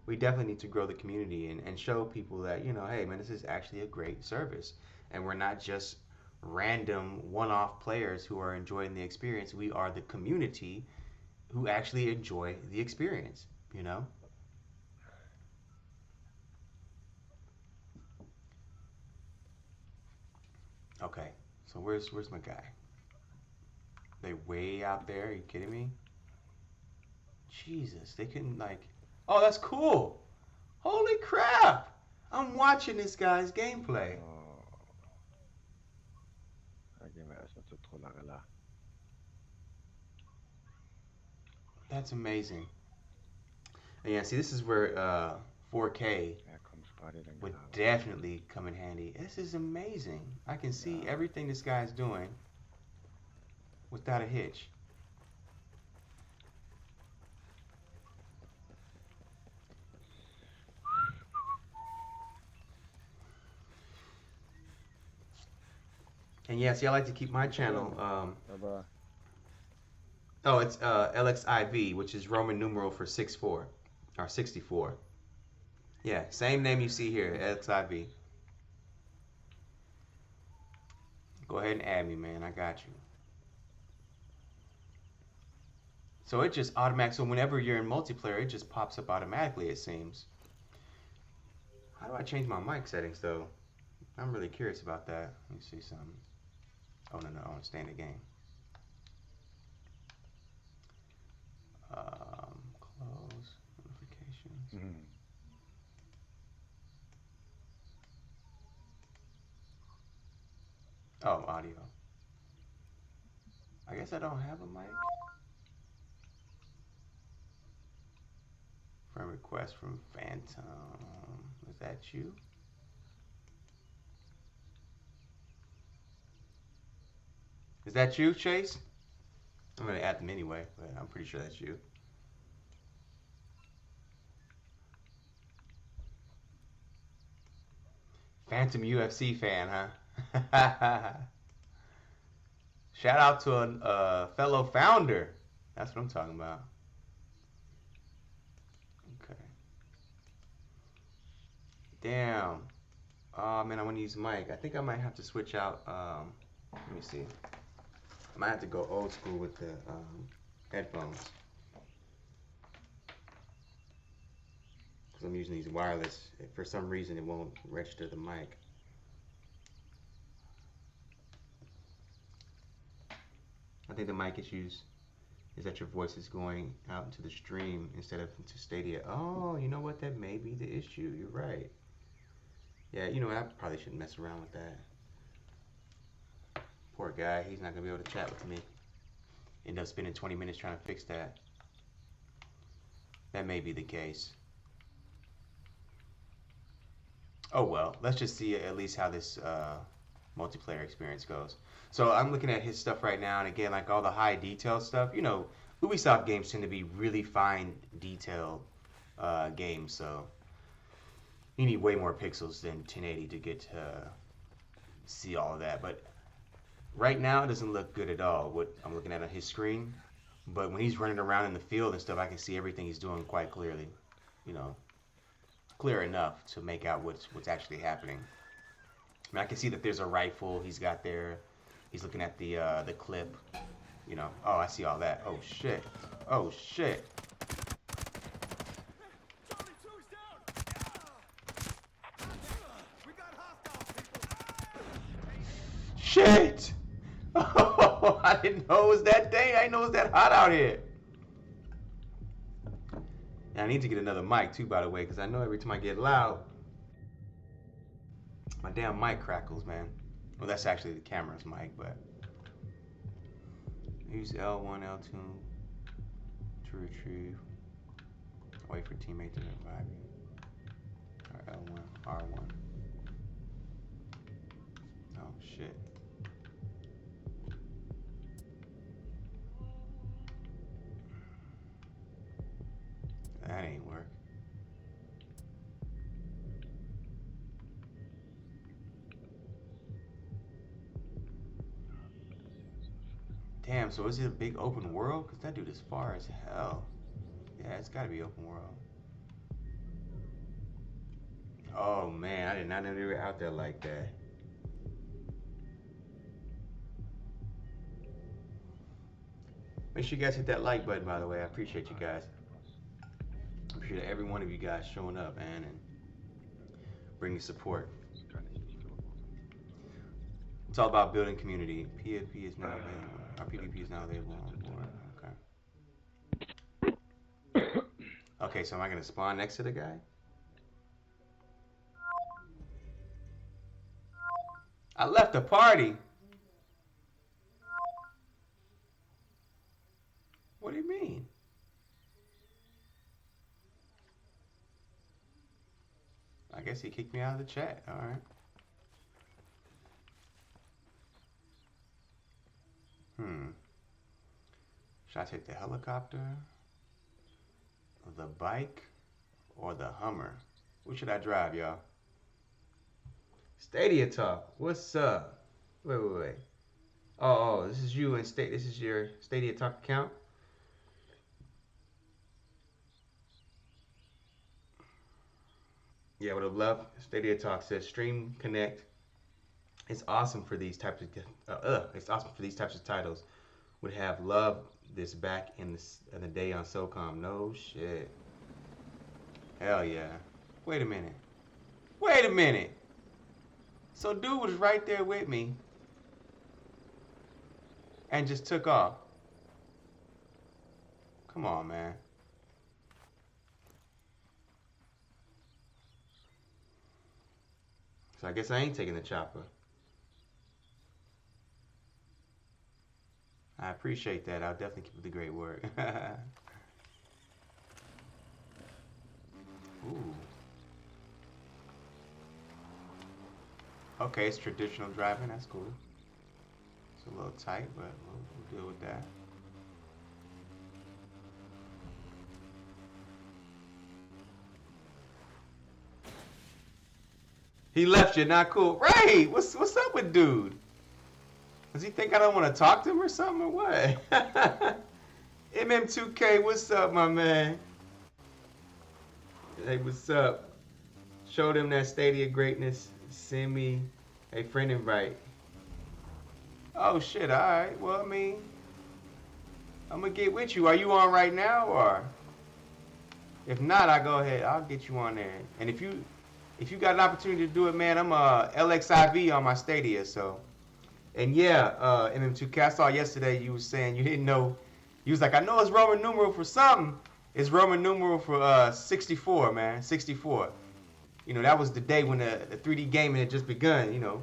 We definitely need to grow the community and show people that, you know, hey, man, this is actually a great service. And we're not just random one-off players who are enjoying the experience. We are the community who actually enjoy the experience, you know? Okay, so where's my guy? They way out there? Are you kidding me? Jesus, they couldn't like... Oh, that's cool! Holy crap! I'm watching this guy's gameplay. Da gehen wir erstmal zur Trollarella. That's amazing. And yeah, see, this is where 4K would definitely come in handy. This is amazing. I can see everything this guy's doing without a hitch. And yeah, see, I like to keep my channel. Oh, it's LXIV, which is Roman numeral for 64 or 64. Yeah, same name you see here, LXIV. Go ahead and add me, man. I got you. So it just automatic. So whenever you're in multiplayer, it just pops up automatically, it seems. How do I change my mic settings, though? I'm really curious about that. Let me see something. Oh, no, I want to stay in the game. Close notifications. Oh, audio. I guess I don't have a mic. Friend request from Phantom. Is that you? Is that you, Chase? I'm gonna add them anyway, but I'm pretty sure that's you. Phantom UFC fan, huh? Shout out to a fellow founder. That's what I'm talking about. Okay. Damn. Oh man, I want to use mic. I think I might have to switch out. Let me see. I might have to go old school with the headphones. Because I'm using these wireless. For some reason, it won't register the mic. I think the mic issues is that your voice is going out into the stream instead of into Stadia. Oh, you know what? That may be the issue. You're right. Yeah, you know what? I probably shouldn't mess around with that. Poor guy. He's not going to be able to chat with me. End up spending 20 minutes trying to fix that. That may be the case. Oh well, let's just see at least how this multiplayer experience goes. So I'm looking at his stuff right now, and again, like all the high detail stuff, you know, Ubisoft games tend to be really fine detailed games, so You need way more pixels than 1080 to get to see all of that. But right now, it doesn't look good at all. What I'm looking at on his screen. But when he's running around in the field and stuff, I can see everything he's doing quite clearly. You know, clear enough to make out what's actually happening. I mean, I can see that there's a rifle he's got there. He's looking at the clip. You know, oh, I see all that. Oh shit. Oh shit. Shit! Oh, I didn't know it was that day. I didn't know it was that hot out here. And I need to get another mic too, by the way, because I know every time I get loud, my damn mic crackles, man. Well, that's actually the camera's mic, but use L1, L2 to retrieve. Wait for teammate to revive you. Or L1, R1. Oh shit. That ain't work. Damn, so is it a big open world? Because that dude is far as hell. Yeah, it's gotta be open world. Oh man, I did not know they were out there like that. Make sure you guys hit that like button, by the way. I appreciate you guys. I appreciate every one of you guys showing up, man, and bringing support. It's all about building community. PFP is now available. Our PvP is now available on board. Okay. Okay, so am I gonna spawn next to the guy? I left the party. What do you mean? I guess he kicked me out of the chat. All right. Should I take the helicopter, the bike, or the Hummer? What should I drive, y'all? Stadia talk. What's up? Wait. Oh, this is you and this is your Stadia talk account? Yeah, would have loved. Stadia Talk says Stream Connect. It's awesome for these types of titles. Would have loved this back in the day on SOCOM. No shit. Hell yeah. Wait a minute. So dude was right there with me and just took off. Come on, man. So I guess I ain't taking the chopper. I appreciate that. I'll definitely keep up the great work. Ooh. Okay, it's traditional driving. That's cool. It's a little tight, but we'll deal with that. He left you, not cool. Right, what's up with dude? Does he think I don't want to talk to him or something or what? MM2K, what's up, my man? Hey, what's up? Show them that Stadia greatness. Send me a friend invite. Oh shit, alright. Well, I mean, I'm gonna get with you. Are you on right now or? If not, I go ahead. I'll get you on there. And if you got an opportunity to do it, man, I'm LXIV on my Stadia, so. And yeah, MM2K, I saw yesterday you was saying you didn't know. You was like, I know it's Roman numeral for something. It's Roman numeral for 64, man, 64. You know, that was the day when the 3D gaming had just begun, you know.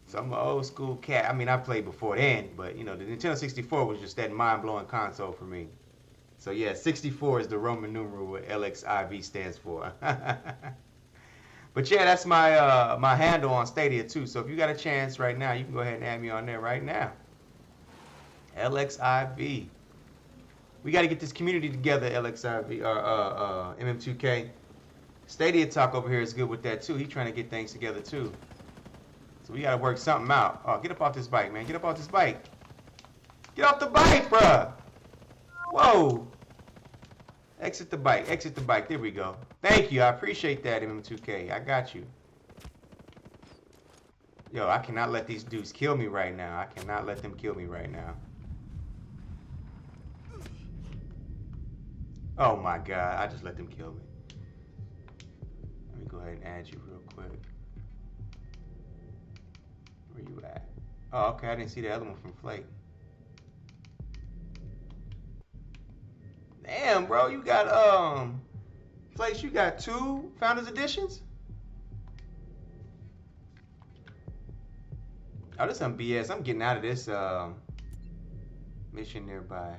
So I'm an old school cat. I mean, I played before then, but, you know, the Nintendo 64 was just that mind-blowing console for me. So yeah, 64 is the Roman numeral what LXIV stands for. But yeah, that's my my handle on Stadia too. So if you got a chance right now, you can go ahead and add me on there right now. LXIV. We got to get this community together, LXIV or MM2K. Stadia Talk over here is good with that too. He's trying to get things together too. So we gotta work something out. Oh, get up off this bike, man. Get up off this bike. Get off the bike, bruh. Whoa. Exit the bike. Exit the bike. There we go. Thank you. I appreciate that, MM2K. I got you. Yo, I cannot let these dudes kill me right now. I cannot let them kill me right now. Oh my god. I just let them kill me. Let me go ahead and add you real quick. Where you at? Oh, okay. I didn't see the other one from Flake. Damn, bro. You got, Flakes, you got 2 Founders Editions? Oh, this some BS. I'm getting out of this mission nearby.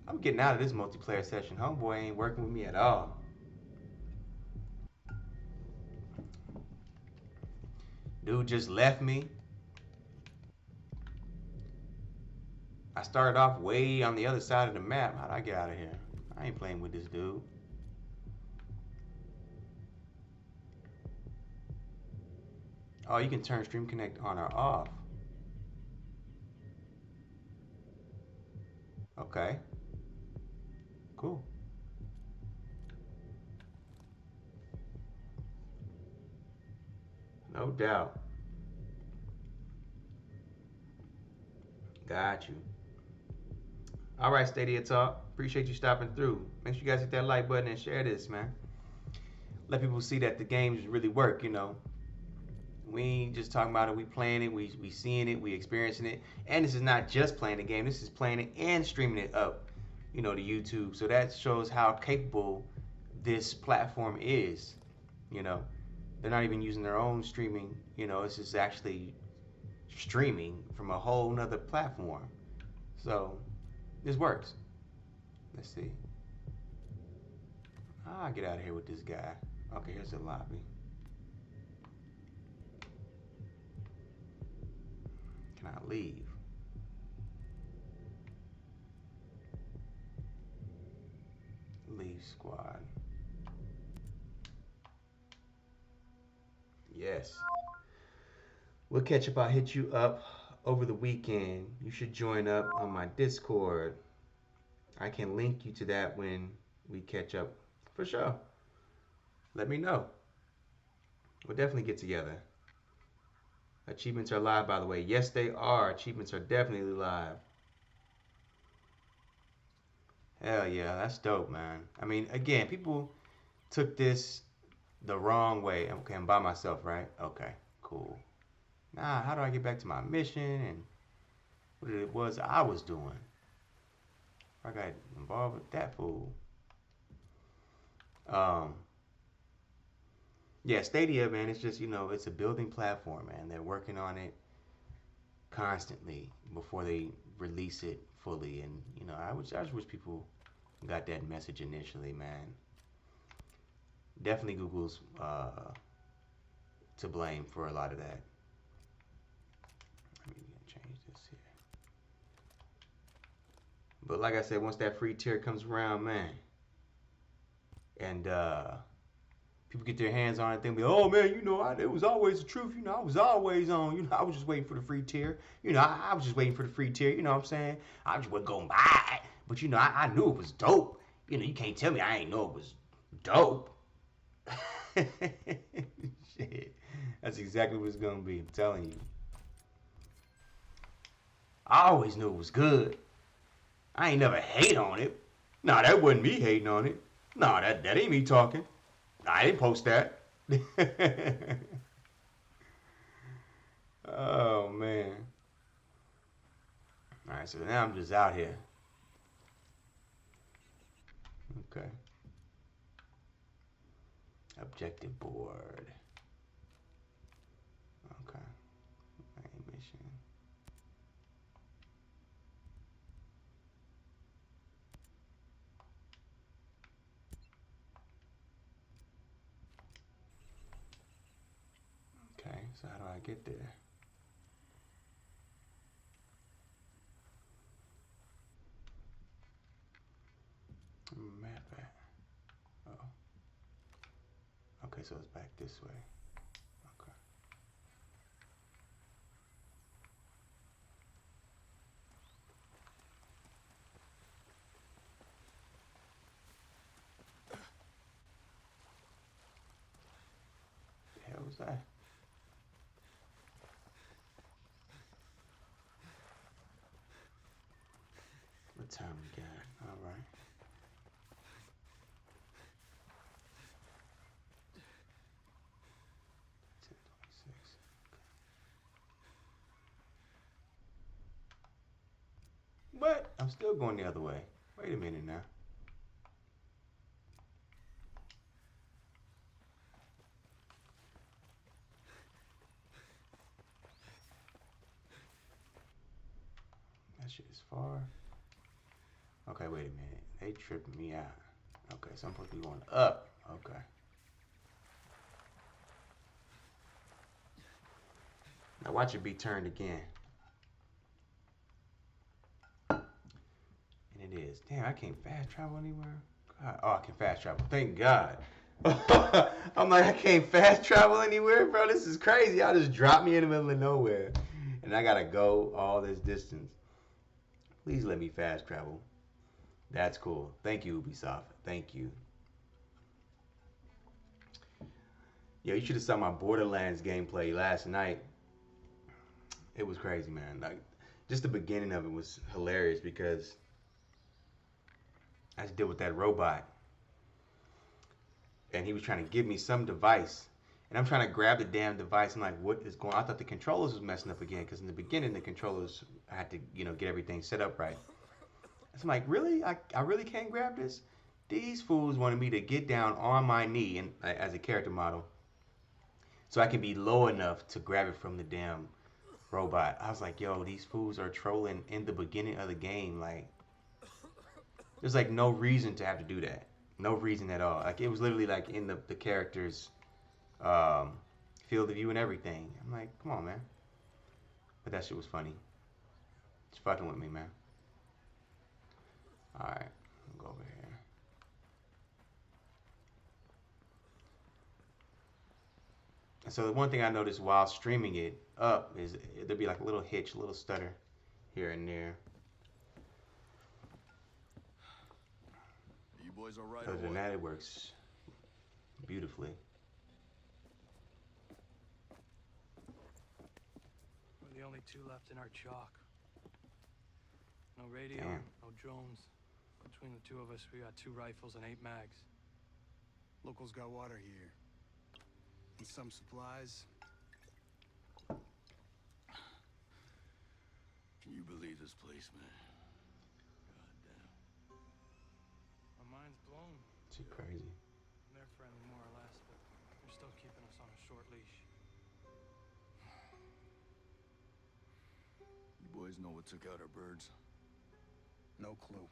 I'm getting out of this multiplayer session. Homeboy ain't working with me at all. Dude just left me. I started off way on the other side of the map. How'd I get out of here? I ain't playing with this dude. Oh, you can turn Stream Connect on or off. Okay. Cool. No doubt. Got you. All right, Stadia Talk. Appreciate you stopping through. Make sure you guys hit that like button and share this, man. Let people see that the games really work, you know. We ain't just talking about it, we playing it, we seeing it, we experiencing it. And this is not just playing the game, this is playing it and streaming it up, you know, to YouTube. So that shows how capable this platform is, you know. They're not even using their own streaming, you know, this is actually streaming from a whole nother platform. So this works. Let's see. I'll get out of here with this guy. Okay, here's the lobby. Can I leave? Leave squad. Yes. We'll catch up. I'll hit you up over the weekend. You should join up on my Discord. I can link you to that when we catch up. For sure. Let me know. We'll definitely get together. Achievements are live, by the way. Yes, they are. Achievements are definitely live. Hell yeah, that's dope, man. I mean, again, people took this the wrong way. Okay, I'm by myself, right? Okay, cool. Now, how do I get back to my mission and what it was I was doing? I got involved with that fool. Yeah, Stadia, man, it's just, you know, it's a building platform, man. They're working on it constantly before they release it fully. And, you know, I just wish people got that message initially, man. Definitely Google's to blame for a lot of that. Let me change this here. But like I said, once that free tier comes around, man, and people get their hands on it, they'll be, oh man, you know, it was always the truth. You know, I was always on. You know, I was just waiting for the free tier. You know, I was just waiting for the free tier. You know what I'm saying? I just wasn't going to buy it. But, you know, I knew it was dope. You know, you can't tell me I ain't know it was dope. Shit. That's exactly what it's going to be. I'm telling you. I always knew it was good. I ain't never hate on it. Nah, that wasn't me hating on it. Nah, that ain't me talking. I didn't post that. Oh, man. All right, so now I'm just out here. Okay. Objective board. Okay. Main mission. Okay, so how do I get there? Map at. Oh. so it's back this way. Okay. The hell was that? What time we got? All right. But I'm still going the other way. Wait a minute now. That shit is far. Okay, wait a minute. They tripping me out. Okay, so I'm supposed to be going up. Okay. Now watch it be turned again. And it is. Damn, I can't fast travel anywhere. God. Oh, I can fast travel. Thank God. I'm like, I can't fast travel anywhere, bro. This is crazy. Y'all just dropped me in the middle of nowhere. And I gotta go all this distance. Please let me fast travel. That's cool. Thank you, Ubisoft. Thank you. Yeah, you should have saw my Borderlands gameplay last night. It was crazy, man. Like, just the beginning of it was hilarious because I just dealt with that robot. And he was trying to give me some device. And I'm trying to grab the damn device. I'm like, what is going on? I thought the controllers was messing up again because in the beginning, the controllers, I had to, get everything set up right. So I'm like, really? I really can't grab this? These fools wanted me to get down on my knee and as a character model so I can be low enough to grab it from the damn robot. I was like, yo, these fools are trolling in the beginning of the game. Like, there's like no reason to have to do that. No reason at all. Like, it was literally like in the character's field of view and everything. I'm like, come on, man. But that shit was funny. It's fucking with me, man. Alright, I'll go over here. And so the one thing I noticed while streaming it up is there'd be like a little hitch, a little stutter here and there. You boys all right? Other than that, it works beautifully. We're the only two left in our chalk. No radio, Damn. no drones. Between the two of us, we got 2 rifles and 8 mags. Locals got water here. And some supplies. Can you believe this place, man? God damn. My mind's blown. It's crazy. They're friendly more or less, but they're still keeping us on a short leash. You boys know what took out our birds? No clue.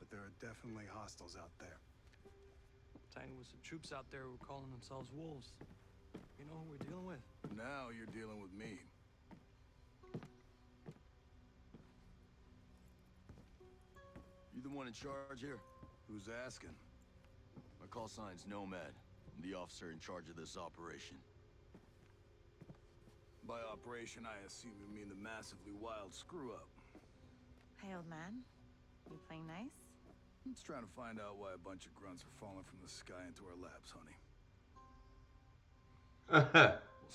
But there are definitely hostiles out there. Tiny with some troops out there who were calling themselves wolves. You know who we're dealing with? Now you're dealing with me. You the one in charge here? Who's asking? My call sign's Nomad. I'm the officer in charge of this operation. By operation, I assume you mean the massively wild screw-up. Hey, old man. You playing nice? It's trying to find out why a bunch of grunts are falling from the sky into our laps, honey.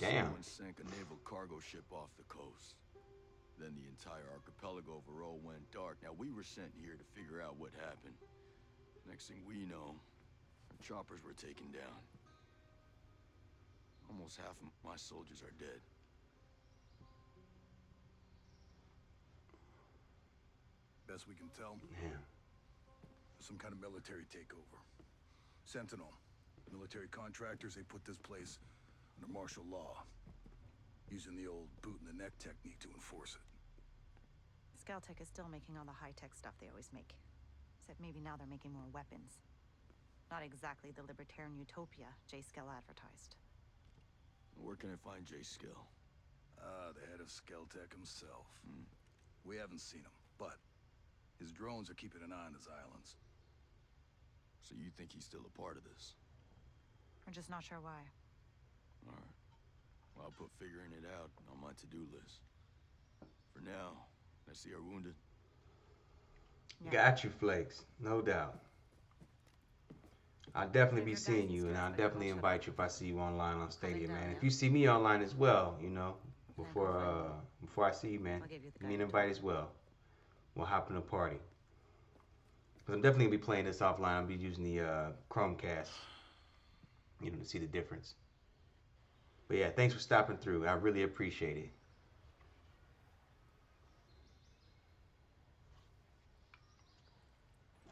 Damn. Someone sank a naval cargo ship off the coast. Then the entire archipelago overall went dark. Now, we were sent here to figure out what happened. Next thing we know, our choppers were taken down. Almost half of my soldiers are dead. Best we can tell, Yeah. some kind of military takeover. Sentinel, military contractors, they put this place under martial law, using the old boot-in-the-neck technique to enforce it. Scaltech is still making all the high-tech stuff they always make. Except maybe now they're making more weapons. Not exactly the libertarian utopia J. Skell advertised. Where can I find J. Skill? The head of Skeltech himself. We haven't seen him, but his drones are keeping an eye on his islands. So you think he's still a part of this? We're just not sure why. Alright. Well, I'll put figuring it out on my to-do list. For now, I see our wounded. Yeah. Got you, Flakes. No doubt. I'll definitely be Favorite guy seeing needs you, to and rest, I'll but you're all definitely shut invite up. you if I see you online on Stadia, down, man. yeah? If you see me online as well, I'll before I see you, man, I'll give you the give me an guide. invite as well. We'll hop in a party. Because I'm definitely going to be playing this offline. I'll be using the Chromecast, to see the difference. But yeah, thanks for stopping through. I really appreciate it.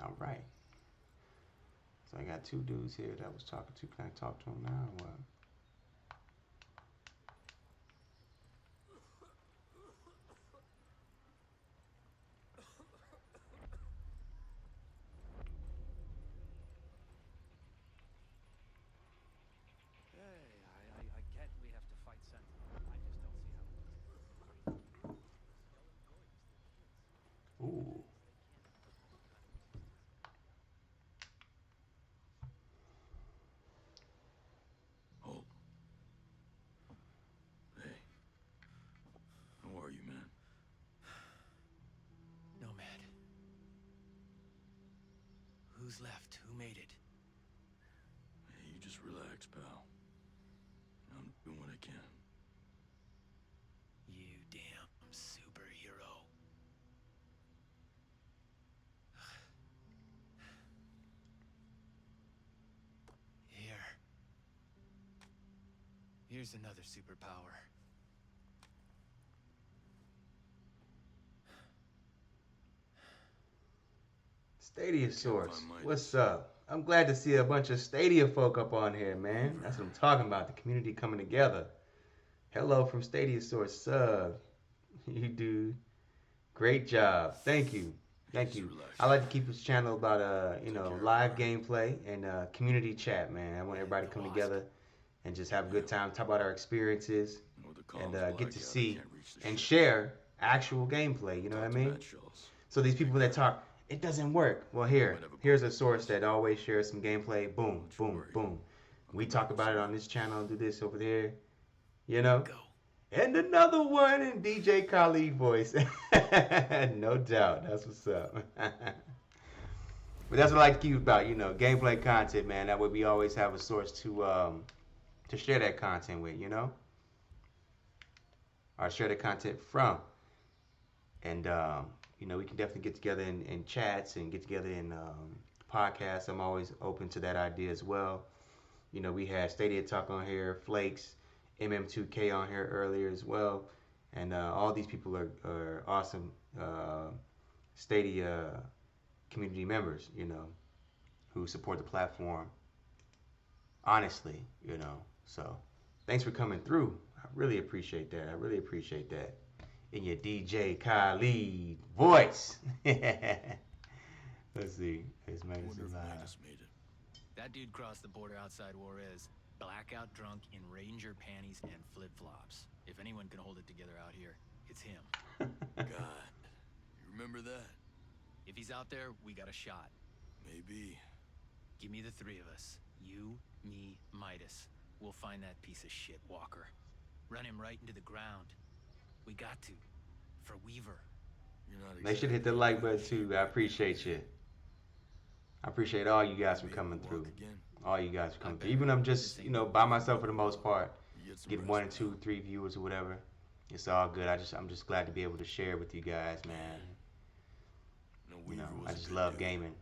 All right. So I got two dudes here that I was talking to. Can I talk to them now or what? I get we have to fight Sentinel. I just don't see how it works. Ooh. Hold. Hey. How are you, man? Nomad. Who's left? Who made it? Hey, you just relax, pal. I'm doing what I can. You damn superhero. Here's another superpower. Stadia Source, what's up? I'm glad to see a bunch of Stadia folk up on here, man. That's what I'm talking about, the community coming together. Hello from Stadia Source, sub. You do great job. Thank you. Thank you. I like to keep this channel about live gameplay and community chat, man. I want everybody to come together and just have a good time, talk about our experiences, and get to see and share actual gameplay. You know what I mean? So these people that talk, it doesn't work. Well, here's a source that always shares some gameplay. Boom, boom, boom. We talk about it on this channel, do this over there. And another one in DJ Khalid voice. No doubt. That's what's up. But that's what I like to keep about, gameplay content, man. That way we always have a source to share that content with, or share the content from. And, we can definitely get together in chats and get together in podcasts. I'm always open to that idea as well. We had Stadia Talk on here, Flakes, MM2K on here earlier as well. And all these people are awesome Stadia community members, who support the platform honestly, So thanks for coming through. I really appreciate that. In your DJ Khalid voice. Let's see. Is Midas alive? That dude crossed the border outside Juarez, blackout drunk in ranger panties and flip-flops. If anyone can hold it together out here, it's him. God, you remember that? If he's out there, we got a shot. Maybe. Give me the three of us. You, me, Midas. We'll find that piece of shit, Walker. Run him right into the ground. We got to. For Weaver. Make sure to hit the like button too. I appreciate you. I appreciate all you guys for coming through. All you guys for coming through. Even if I'm just, by myself for the most part. Get 1, 2, 3 viewers or whatever. It's all good. I'm just glad to be able to share with you guys, man. I just love gaming.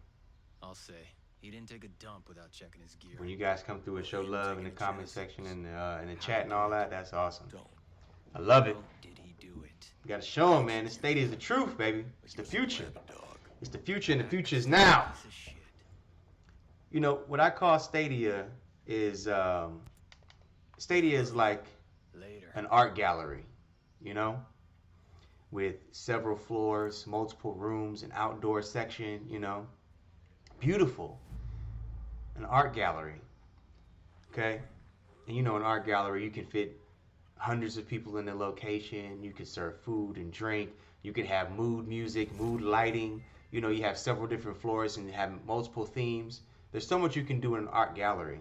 I'll say. He didn't take a dump without checking his gear. When you guys come through and show love in the comment section and in the chat and all that, that's awesome. I love it. You gotta show them, man. The Stadia is the truth, baby. It's the future. It's the future, and the future is now. What I call Stadia is like an art gallery, with several floors, multiple rooms, an outdoor section, beautiful. An art gallery, okay? And an art gallery, you can fit hundreds of people in the location. You can serve food and drink. You can have mood music, mood lighting. You have several different floors and have multiple themes. There's so much you can do in an art gallery.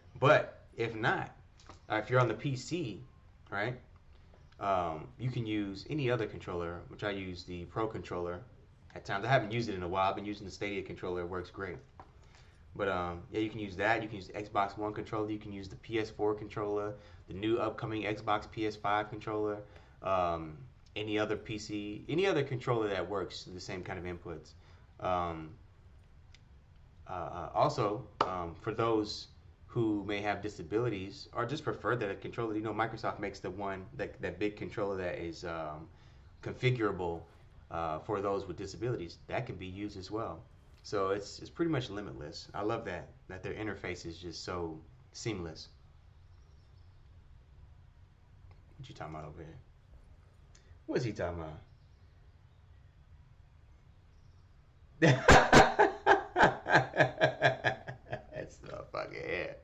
But if not, if you're on the PC, right, you can use any other controller, which I use the Pro controller at times. I haven't used it in a while. I've been using the Stadia controller. It works great. But yeah, you can use that. You can use the Xbox One controller. You can use the PS4 controller, the new upcoming Xbox PS5 controller, any other PC, any other controller that works the same kind of inputs. Um, Also, for those who may have disabilities or just prefer that a controller, Microsoft makes the one that big controller that is configurable for those with disabilities. That can be used as well. So it's pretty much limitless. I love that their interface is just so seamless. What you talking about over here? What's he talking about? That's so fucking hair.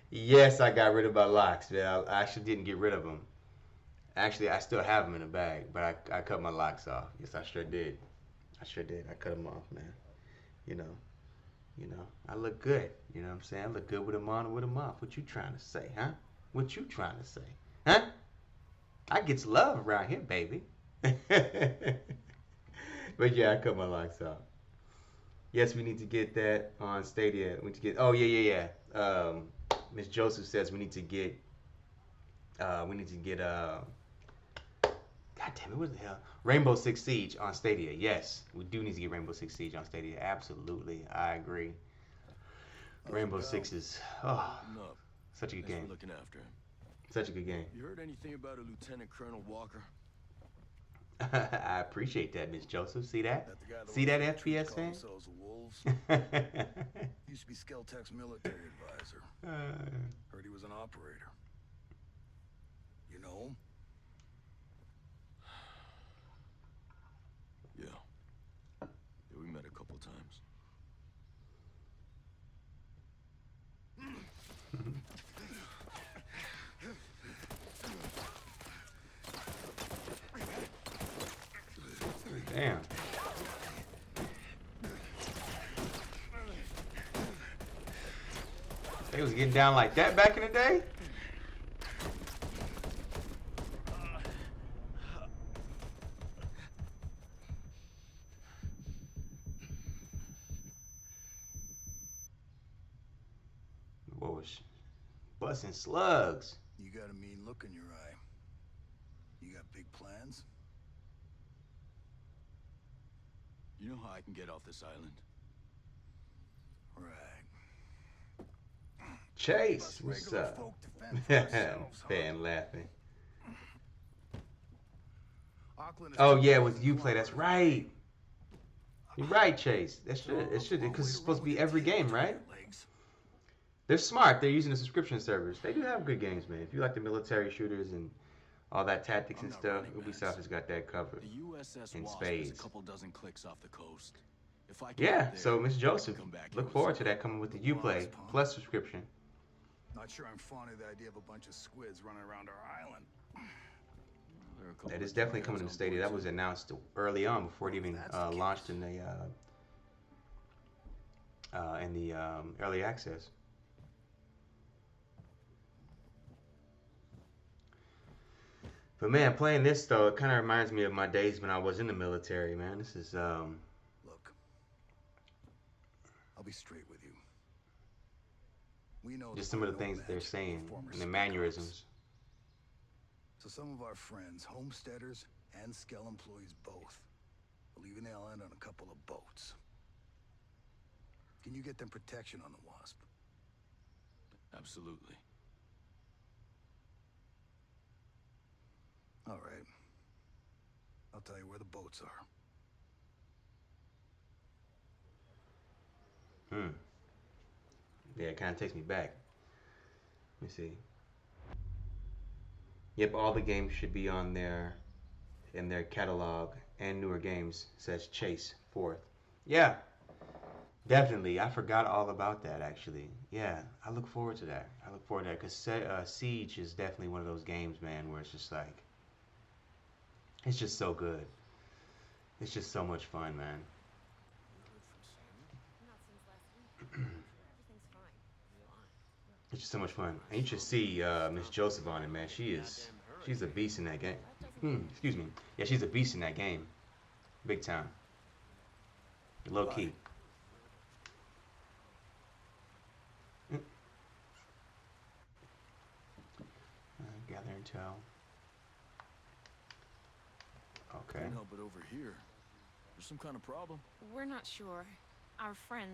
Yes, I got rid of my locks, man. I actually didn't get rid of them. Actually, I still have them in a bag, but I cut my locks off. Yes, I sure did. I sure did. I cut them off, man. You know, I look good. You know what I'm saying? I look good with them on and with them off. What you trying to say, huh? What you trying to say, huh? I gets love around here, baby. But yeah, I cut my locks off. Yes, we need to get that on Stadia. We need to get. Oh yeah. Miss Joseph says we need to get. We need to get. God damn it! What the hell? Rainbow Six Siege on Stadia. Yes, we do need to get Rainbow Six Siege on Stadia. Absolutely, I agree. Rainbow Six is such a good game. Looking after him. Such a good game. You heard anything about a Lieutenant Colonel Walker? I appreciate that, Miss Joseph. See that? See that, FPS fan? Used to be Skeltech's military advisor. Heard he was an operator. You know him? Yeah, we met a couple times. Damn. They was getting down like that back in the day? What was busting slugs? You got a mean look in your eye. You got big plans? You know how I can get off this island? Right. Chase, what's up? Fan laughing. Oh yeah, with Uplay, that's right. You're right, Chase. It should, because it's supposed to be every game, right? They're smart. They're using the subscription servers. They do have good games, man. If you like the military shooters and all that tactics and stuff, Ubisoft has got that covered in spades. A couple dozen clicks off the coast. If I Yeah, so Miss Joseph, look forward to that coming with the Uplay Plus subscription. Not sure I'm fond of the idea of a bunch of squids running around our island. That is definitely coming to the Stadia. That was announced early on before it even launched in the early access. But man, playing this though, it kind of reminds me of my days when I was in the military, man. This is Look, I'll be straight with you. We know just some of the things that they're saying and the mannerisms. So some of our friends, homesteaders and Skell employees both, are leaving the island on a couple of boats. Can you get them protection on the Wasp? Absolutely. All right. I'll tell you where the boats are. Yeah, it kind of takes me back. Let me see. Yep, all the games should be on there in their catalog, and newer games says Chase 4th. Yeah, definitely. I forgot all about that, actually. Yeah, I look forward to that. I look forward to that because Siege is definitely one of those games, man, where it's just like, it's just so good. It's just so much fun, man. It's just so much fun. And you should see Miss Joseph on it, man. She's a beast in that game. Excuse me. Yeah, she's a beast in that game. Big time. Low key. Gather intel. Okay. Can't help it over here. There's some kind of problem. We're not sure. Our friend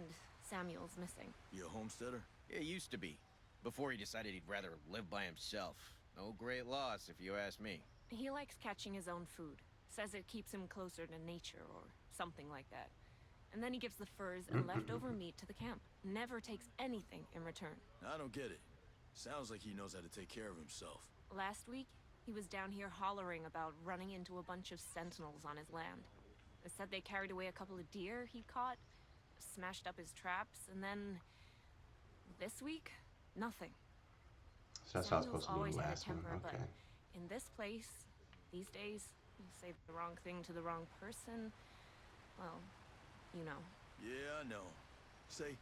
Samuel's missing. You a homesteader? It used to be. Before he decided he'd rather live by himself. No great loss, if you ask me. He likes catching his own food. Says it keeps him closer to nature or something like that. And then he gives the furs and leftover meat to the camp. Never takes anything in return. I don't get it. Sounds like he knows how to take care of himself. Last week, he was down here hollering about running into a bunch of sentinels on his land. They said they carried away a couple of deer he'd caught, smashed up his traps, and then... this week, nothing. So that's how it's supposed to be always the had a last one. temper, Okay. but in this place, these days, you say the wrong thing to the wrong person, well, you know. Yeah, I know. Say,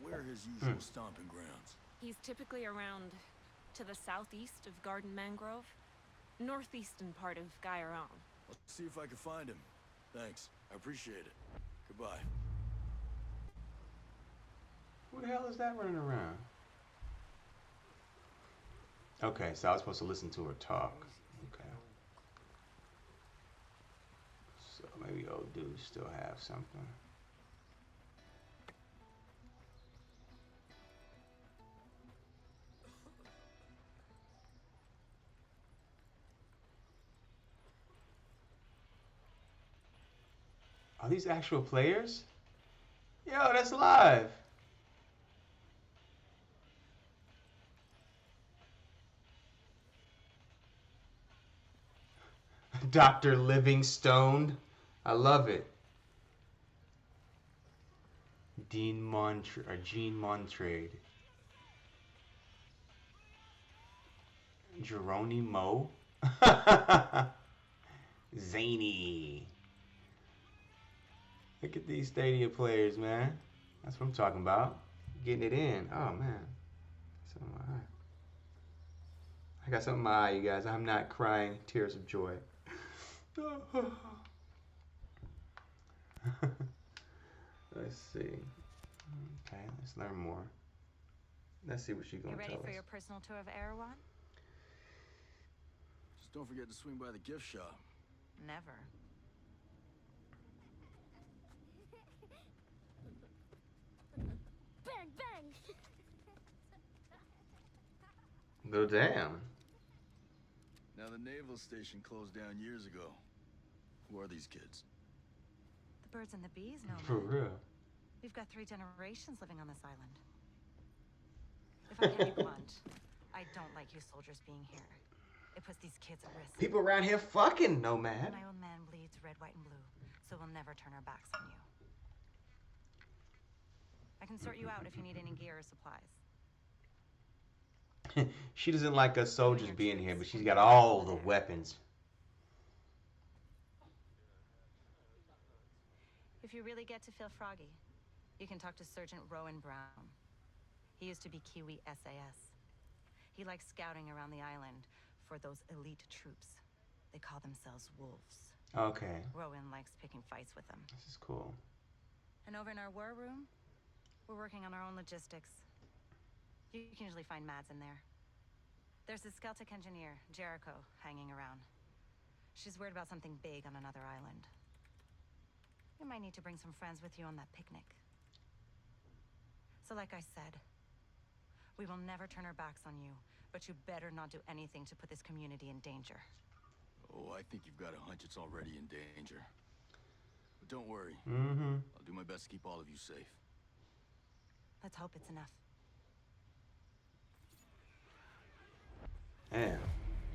where are his usual stomping grounds? He's typically around to the southeast of Garden Mangrove, northeastern part of Gaiaron. I'll see if I can find him. Thanks. I appreciate it. Goodbye. Who the hell is that running around? Okay, so I was supposed to listen to her talk. Okay. So maybe old dudes still have something. Are these actual players? Yo, that's live. Dr. Livingstone. I love it. Gene Montrade. Geronimo. Zany. Look at these Stadia players, man. That's what I'm talking about. Getting it in. Oh, man. Something in my eye. I got something in my eye, you guys. I'm not crying tears of joy. Let's see. Okay, let's learn more. Let's see what she's going to tell us. You ready for your personal tour of Erewhon? Just don't forget to swing by the gift shop. Never. Bang, bang! Go damn. Now the naval station closed down years ago. Who are these kids? The birds and the bees, no For man. real. We've got 3 generations living on this island. If I can be blunt, I don't like you soldiers being here. It puts these kids at risk. People around here fucking Nomad. My old man bleeds red, white, and blue, so we'll never turn our backs on you. I can sort you out if you need any gear or supplies. She doesn't like us soldiers being here, but she's got all the weapons. If you really get to feel froggy, you can talk to Sergeant Rowan Brown. He used to be Kiwi SAS. He likes scouting around the island for those elite troops. They call themselves wolves. Okay. Rowan likes picking fights with them. This is cool. And over in our war room, we're working on our own logistics. You can usually find Mads in there. There's a Skeltec engineer, Jericho, hanging around. She's worried about something big on another island. You might need to bring some friends with you on that picnic. So like I said, we will never turn our backs on you, but you better not do anything to put this community in danger. Oh, I think you've got a hunch it's already in danger. But don't worry. I'll do my best to keep all of you safe. Let's hope it's enough. Yeah.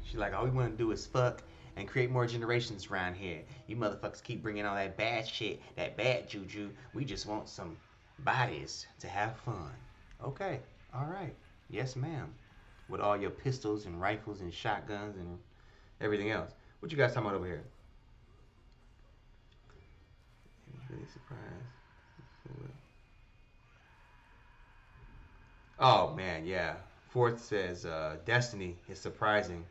She's like, all we want to do is fuck and create more generations around here. You motherfuckers keep bringing all that bad shit, that bad juju. We just want some bodies to have fun. Okay. All right. Yes, ma'am. With all your pistols and rifles and shotguns and everything else. What you guys talking about over here? Really surprised. Oh man, yeah. Fourth says Destiny is surprising.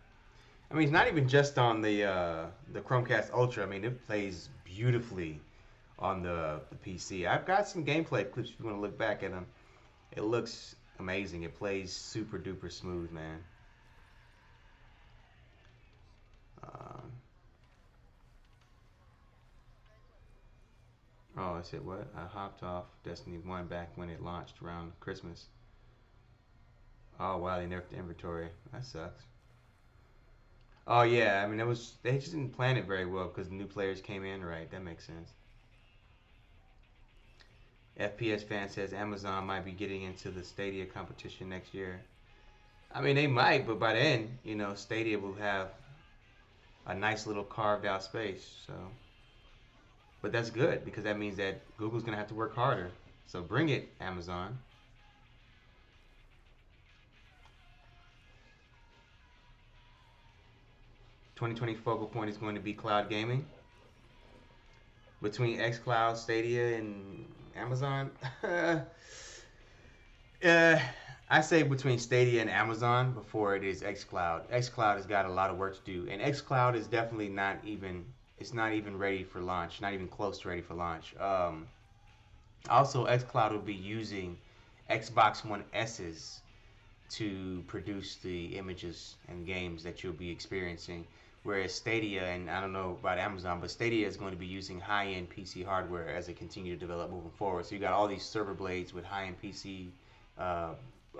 I mean, it's not even just on the Chromecast Ultra. I mean, it plays beautifully on the PC. I've got some gameplay clips if you want to look back at them. It looks amazing. It plays super duper smooth, man. Um, oh, I said what? I hopped off Destiny 1 back when it launched around Christmas. Oh wow, they nerfed the inventory. That sucks. Oh yeah, I mean they just didn't plan it very well because the new players came in, right? That makes sense. FPS fan says Amazon might be getting into the Stadia competition next year. I mean they might, but by then, Stadia will have a nice little carved out space. So, but that's good because that means that Google's gonna have to work harder. So bring it, Amazon. 2020 focal point is going to be cloud gaming between xCloud, Stadia, and Amazon. I say between Stadia and Amazon before it is xCloud. xCloud has got a lot of work to do, and xCloud is definitely not even. It's not even ready for launch. Not even close to ready for launch. Also, xCloud will be using Xbox One S's to produce the images and games that you'll be experiencing. Whereas Stadia, and I don't know about Amazon, but Stadia is going to be using high-end PC hardware as they continue to develop moving forward. So you got all these server blades with high-end PC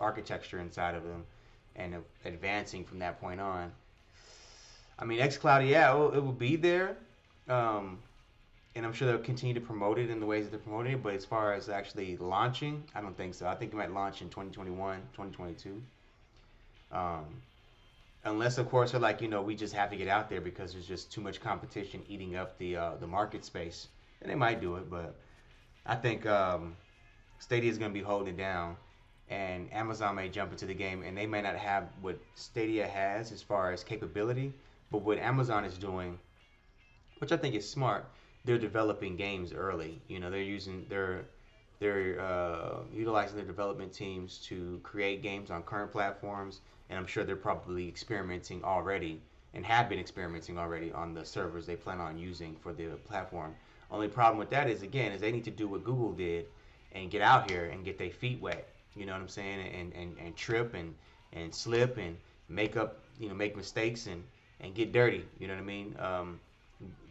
architecture inside of them, and advancing from that point on. I mean, xCloud, yeah, it will be there, and I'm sure they'll continue to promote it in the ways that they're promoting it. But as far as actually launching, I don't think so. I think it might launch in 2021, 2022. Unless, of course, they're like, we just have to get out there because there's just too much competition eating up the market space. And they might do it, but I think Stadia is going to be holding it down. And Amazon may jump into the game, and they may not have what Stadia has as far as capability. But what Amazon is doing, which I think is smart, they're developing games early. They're utilizing their development teams to create games on current platforms, and I'm sure they're probably experimenting already and have been experimenting already on the servers they plan on using for the platform. Only problem with that is, again, is they need to do what Google did and get out here and get their feet wet. You know what I'm saying? And trip and slip and make mistakes and get dirty. You know what I mean?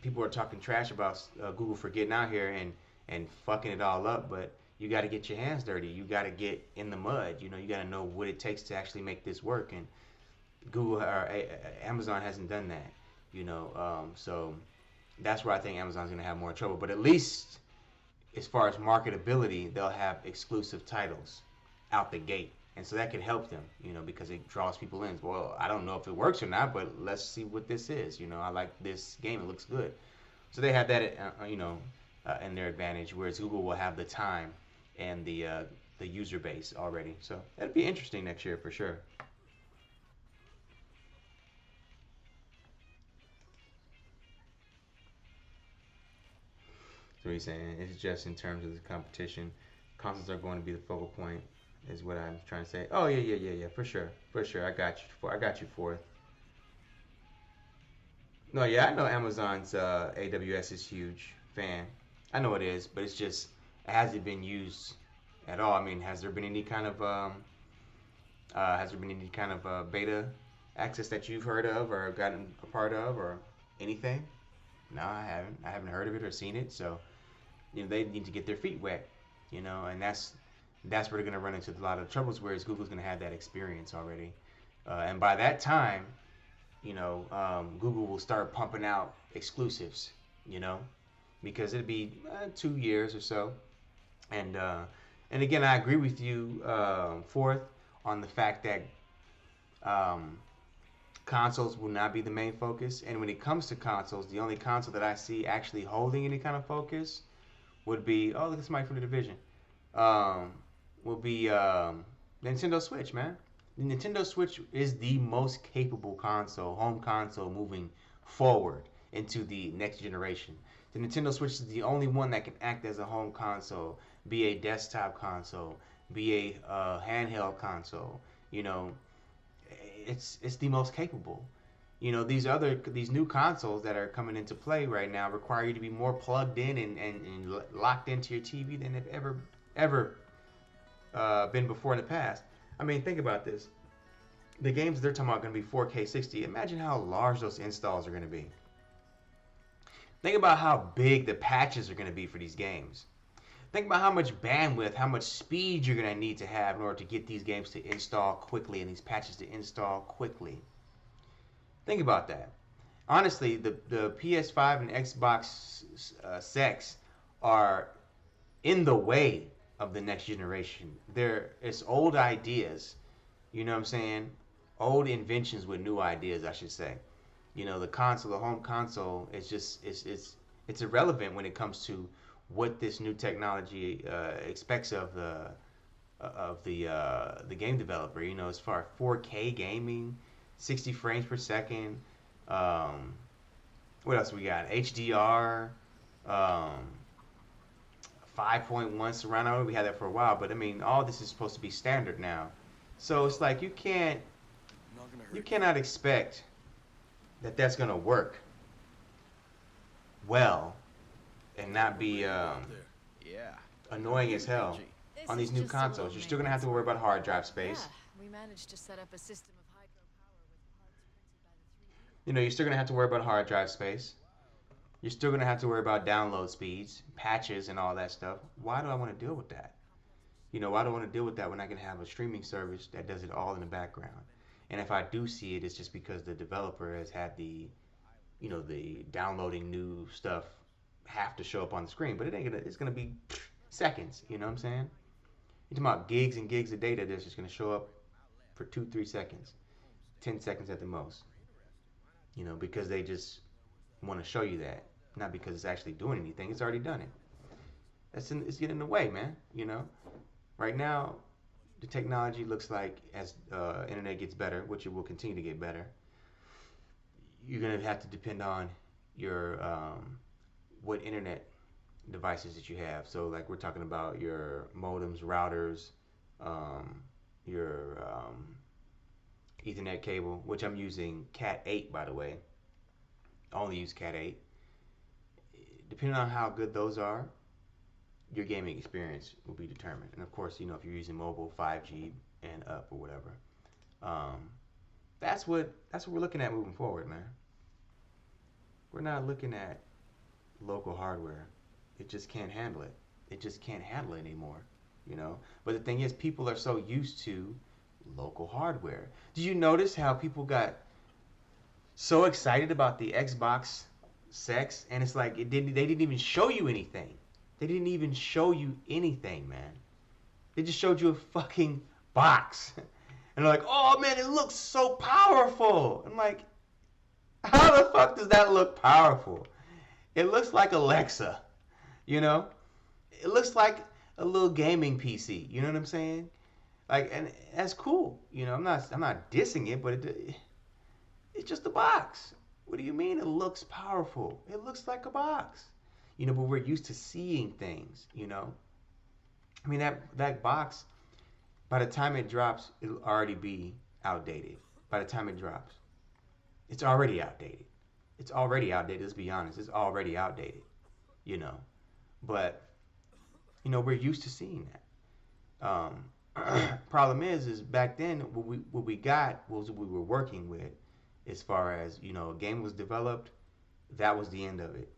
People are talking trash about Google for getting out here and fucking it all up, but you got to get your hands dirty. You got to get in the mud. You got to know what it takes to actually make this work. And Google or Amazon hasn't done that. So that's where I think Amazon's going to have more trouble. But at least as far as marketability, they'll have exclusive titles out the gate. And so that could help them, because it draws people in. Well, I don't know if it works or not, but let's see what this is. I like this game. It looks good. So they have that, in their advantage, whereas Google will have the time and the user base already. So that'd be interesting next year for sure. So he's saying it's just in terms of the competition. Consoles are going to be the focal point, is what I'm trying to say. Oh yeah, for sure. I got you fourth. No, yeah, I know Amazon's AWS is huge fan. I know it is, but it's just it hasn't been used at all. I mean, has there been any kind of beta access that you've heard of or gotten a part of or anything? No, I haven't. I haven't heard of it or seen it. So, they need to get their feet wet, and that's where they're going to run into a lot of troubles. Whereas Google's going to have that experience already, and by that time, Google will start pumping out exclusives, because it'd be 2 years or so, and again, I agree with you, fourth, on the fact that consoles will not be the main focus. And when it comes to consoles, the only console that I see actually holding any kind of focus would be, oh, look at somebody from the division, will be Nintendo Switch, man. The Nintendo Switch is the most capable home console moving forward into the next generation. The Nintendo Switch is the only one that can act as a home console, be a desktop console, be a handheld console. You know, it's the most capable. You know, these new consoles that are coming into play right now require you to be more plugged in and locked into your TV than they've ever been before in the past. I mean, think about this. The games they're talking about are going to be 4K 60. Imagine how large those installs are going to be. Think about how big the patches are going to be for these games. Think about how much bandwidth, how much speed you're going to need to have in order to get these games to install quickly and these patches to install quickly. Think about that. Honestly, the PS5 and Xbox Sex are in the way of the next generation. It's old ideas, you know what I'm saying? Old inventions with new ideas, I should say. You know, the home console, it's irrelevant when it comes to what this new technology expects of the game developer. You know, as far as 4K gaming, 60 frames per second. What else we got? HDR, 5.1 surround. I know we had that for a while, but I mean, all this is supposed to be standard now. So it's like you cannot expect that that's gonna work well and not be annoying as hell on these new consoles. You're still gonna have to worry about hard drive space. We managed to set up a system of hydropower with parts printed by the 3D. You know, you're still gonna have to worry about hard drive space. You're still gonna have to worry about download speeds, patches, and all that stuff. Why do I want to deal with that? You know, why do I want to deal with that when I can have a streaming service that does it all in the background? And if I do see it, it's just because the developer has had the downloading new stuff have to show up on the screen. But it's gonna be seconds. You know what I'm saying? You're talking about gigs and gigs of data that's just gonna show up for 2-3 seconds, 10 seconds at the most. You know, because they just want to show you that, not because it's actually doing anything. It's already done it. It's getting in the way, man. You know, right now, the technology looks like as internet gets better, which it will continue to get better, you're gonna have to depend on your what internet devices that you have. So like we're talking about your modems, routers, your Ethernet cable, which I'm using Cat 8 by the way. I only use Cat 8. Depending on how good those are, your gaming experience will be determined. And of course, you know, if you're using mobile 5G and up or whatever, that's what we're looking at moving forward, man. We're not looking at local hardware. It just can't handle it. It just can't handle it anymore, you know. But the thing is, people are so used to local hardware. Did you notice how people got so excited about the Xbox Sex, and it's like they didn't even show you anything. They didn't even show you anything, man. They just showed you a fucking box. And they're like, oh man, it looks so powerful. I'm like, how the fuck does that look powerful? It looks like Alexa, you know? It looks like a little gaming PC, you know what I'm saying? Like, and that's cool. You know, I'm not dissing it, but it's just a box. What do you mean it looks powerful? It looks like a box. You know, but we're used to seeing things, you know? I mean, that box, by the time it drops, it'll already be outdated. By the time it drops. It's already outdated. It's already outdated, let's be honest. It's already outdated, you know? But, you know, we're used to seeing that. Problem is back then, what we got was what we were working with as far as, you know, a game was developed, that was the end of it.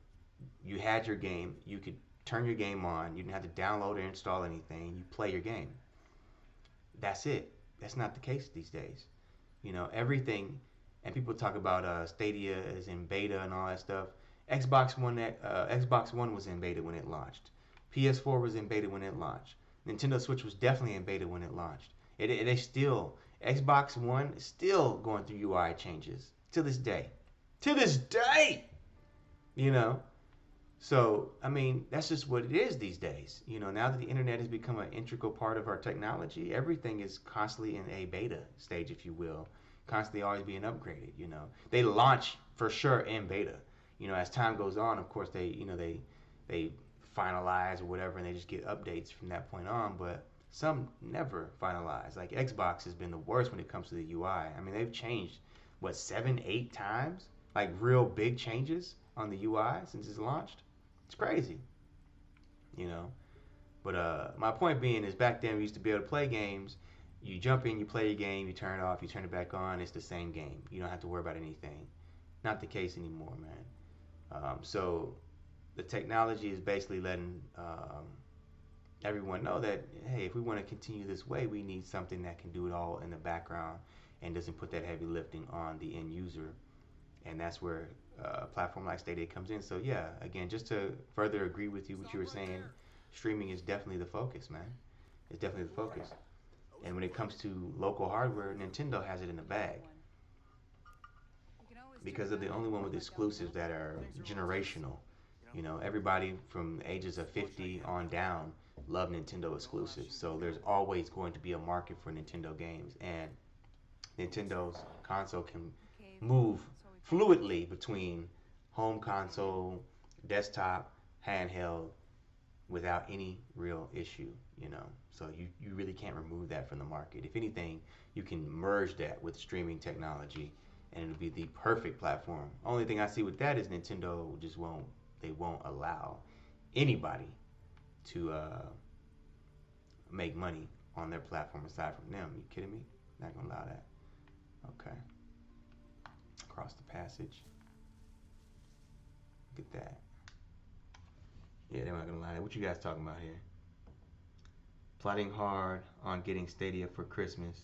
You had your game, you could turn your game on, you didn't have to download or install anything, you play your game. That's it. That's not the case these days. You know, everything, and people talk about Stadia is in beta and all that stuff. Xbox One was in beta when it launched. PS4 was in beta when it launched. Nintendo Switch was definitely in beta when it launched. Xbox One is still going through UI changes to this day. To this day! You know? So, I mean, that's just what it is these days. You know, now that the internet has become an integral part of our technology, everything is constantly in a beta stage, if you will. Constantly always being upgraded, you know. They launch for sure in beta. You know, as time goes on, of course, they finalize or whatever, and they just get updates from that point on. But some never finalize. Like Xbox has been the worst when it comes to the UI. I mean, they've changed what 7, 8 times, like real big changes on the UI since it's launched. It's crazy, you know. But my point being is back then we used to be able to play games. You jump in, you play your game, you turn it off, you turn it back on. It's the same game. You don't have to worry about anything. Not the case anymore, man. So the technology is basically letting everyone know that, hey, if we want to continue this way, we need something that can do it all in the background and doesn't put that heavy lifting on the end user. And that's where a platform like Stadia comes in. So yeah, again, just to further agree with you, what you were saying, streaming is definitely the focus, man. It's definitely the focus. And when it comes to local hardware, Nintendo has it in the bag. Because they're the only one with exclusives that are generational. You know, everybody from ages of 50 on down love Nintendo exclusives. So there's always going to be a market for Nintendo games. And Nintendo's console can move fluidly between home console, desktop, handheld, without any real issue, you know. So you really can't remove that from the market. If anything, you can merge that with streaming technology and it'll be the perfect platform. Only thing I see with that is Nintendo just won't allow anybody to make money on their platform aside from them. You kidding me? Not gonna allow that. Okay. Across the passage. Look at that. Yeah, they're not gonna lie. What you guys talking about here? Plotting hard on getting Stadia for Christmas.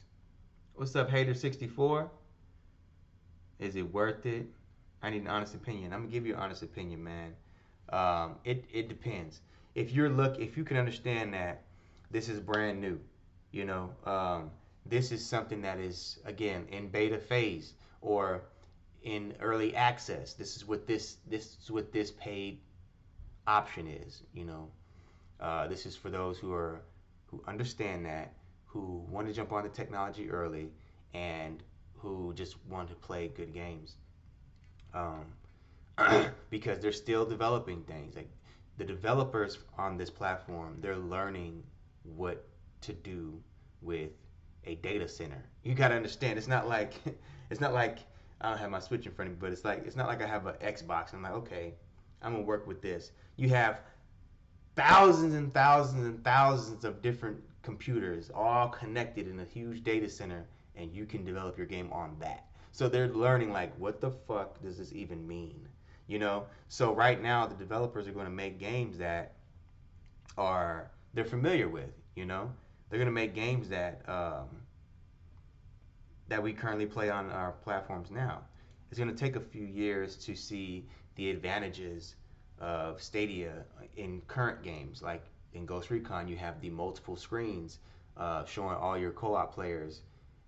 What's up, Hater64? Is it worth it? I need an honest opinion. I'm gonna give you an honest opinion, man. It depends. If you can understand that this is brand new, you know, this is something that is again in beta phase or in early access. This is what this paid option is, you know. This is for those who understand that, who want to jump on the technology early, and who just want to play good games. Because they're still developing things. Like the developers on this platform, they're learning what to do with a data center. You gotta understand, it's not like I don't have my Switch in front of me, but it's not like I have an Xbox and I'm like, okay, I'm gonna work with this. You have thousands and thousands and thousands of different computers all connected in a huge data center, and you can develop your game on that. So they're learning, like, what the fuck does this even mean? You know? So right now the developers are going to make games that they're familiar with, you know? They're going to make games that that we currently play on our platforms now. It's going to take a few years to see the advantages of Stadia in current games. Like in Ghost Recon, you have the multiple screens showing all your co-op players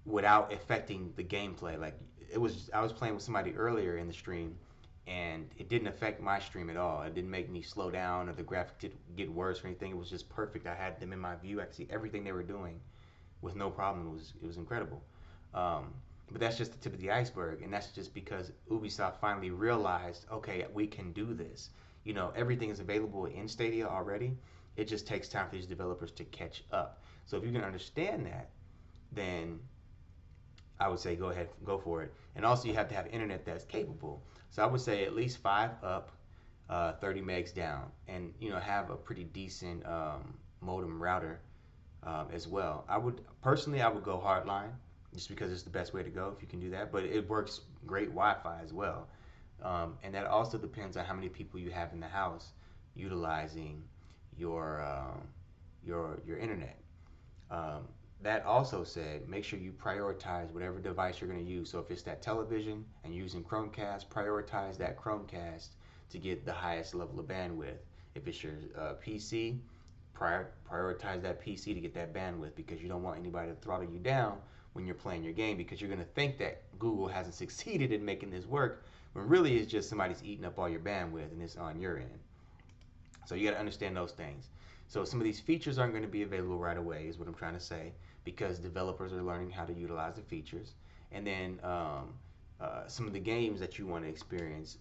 without affecting the gameplay. Like I was playing with somebody earlier in the stream, and it didn't affect my stream at all. It didn't make me slow down or the graphics didn't get worse or anything. It was just perfect. I had them in my view. I could see everything they were doing with no problem. It was incredible. But that's just the tip of the iceberg, and that's just because Ubisoft finally realized, okay, we can do this. You know, everything is available in Stadia already. It just takes time for these developers to catch up. So if you can understand that, then I would say go ahead, go for it. And also you have to have internet that's capable. So I would say at least 5 up, 30 megs down, and you know, have a pretty decent modem router as well. I would go hardline, just because it's the best way to go if you can do that. But it works great Wi-Fi as well. And that also depends on how many people you have in the house utilizing your internet. That also said, make sure you prioritize whatever device you're going to use. So if it's that television and using Chromecast, prioritize that Chromecast to get the highest level of bandwidth. If it's your PC, prioritize that PC to get that bandwidth, because you don't want anybody to throttle you down when you're playing your game, because you're going to think that Google hasn't succeeded in making this work, when really it's just somebody's eating up all your bandwidth and it's on your end. So you got to understand those things. So some of these features aren't going to be available right away, is what I'm trying to say, because developers are learning how to utilize the features. And then some of the games that you want to experience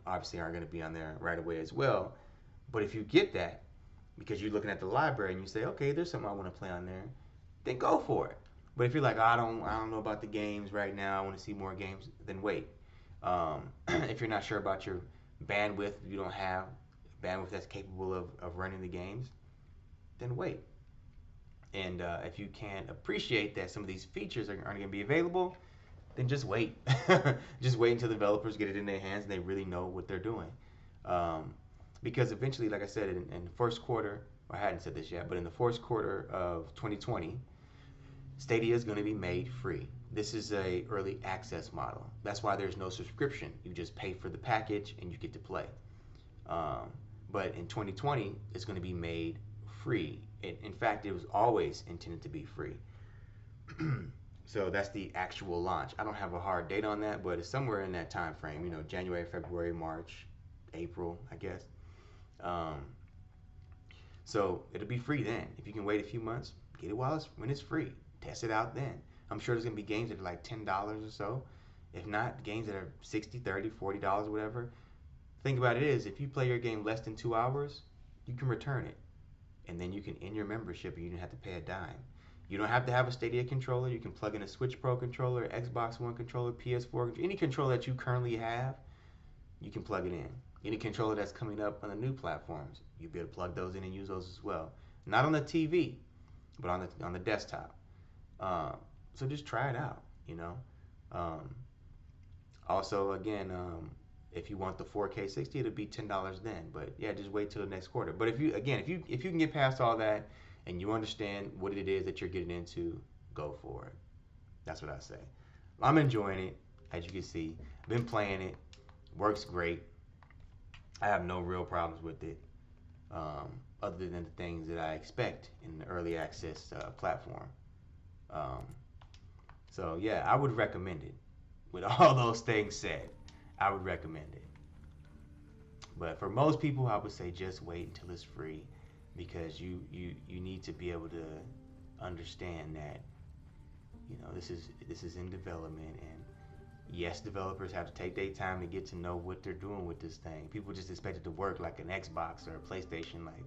obviously aren't going to be on there right away as well. But if you get that, because you're looking at the library and you say, okay, there's something I want to play on there, then go for it. But if you're like, I don't know about the games right now, I want to see more games, then wait. If you're not sure about your bandwidth, you don't have bandwidth that's capable of running the games, then wait. And if you can't appreciate that some of these features aren't going to be available, then just wait. Just wait until the developers get it in their hands and they really know what they're doing. Because eventually, like I said, in the first quarter, or I hadn't said this yet, but in the first quarter of 2020, Stadia is going to be made free. This is a early access model. That's why there's no subscription. You just pay for the package and you get to play. But in 2020, it's going to be made free. In fact, it was always intended to be free. So that's the actual launch. I don't have a hard date on that, but it's somewhere in that time frame. You know, January, February, March, April, I guess. So it'll be free then. If you can wait a few months, get it when it's free. Test it out then. I'm sure there's going to be games that are like $10 or so. If not, games that are $60, $30, $40, whatever. Think about it is, if you play your game less than 2 hours, you can return it. And then you can end your membership and you don't have to pay a dime. You don't have to have a Stadia controller. You can plug in a Switch Pro controller, Xbox One controller, PS4, any controller that you currently have, you can plug it in. Any controller that's coming up on the new platforms, you'll be able to plug those in and use those as well. Not on the TV, but on the desktop. So just try it out, you know. Also, again, if you want the 4K 60, it'll be $10 then. But yeah, just wait till the next quarter. But if you can get past all that and you understand what it is that you're getting into, go for it. That's what I say. I'm enjoying it, as you can see. Been playing it. Works great. I have no real problems with it, other than the things that I expect in the early access platform. So yeah, I would recommend it. With all those things said, I would recommend it. But for most people, I would say just wait until it's free, because you need to be able to understand that, you know, this is in development, and yes, developers have to take their time to get to know what they're doing with this thing. People just expect it to work like an Xbox or a PlayStation, like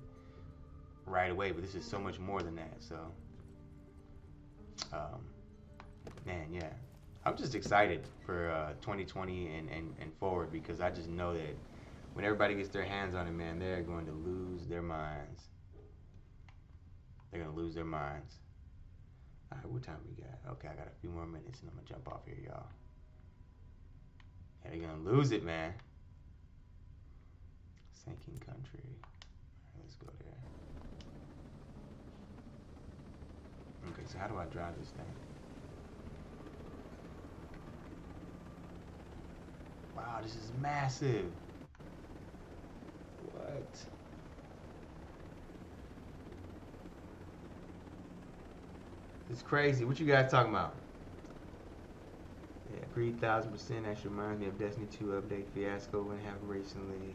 right away, but this is so much more than that. So man, yeah, I'm just excited for 2020 and forward, because I just know that when everybody gets their hands on it, man, they're going to lose their minds. They're going to lose their minds. All right, what time we got? Okay, I got a few more minutes and I'm going to jump off here, y'all. Yeah, they're going to lose it, man. Sinking country. All right, let's go there. Okay, so how do I drive this thing? Wow, this is massive. What? It's crazy. What you guys talking about? Yeah, agreed 1000%. That reminds me of Destiny 2 update fiasco when it happened recently.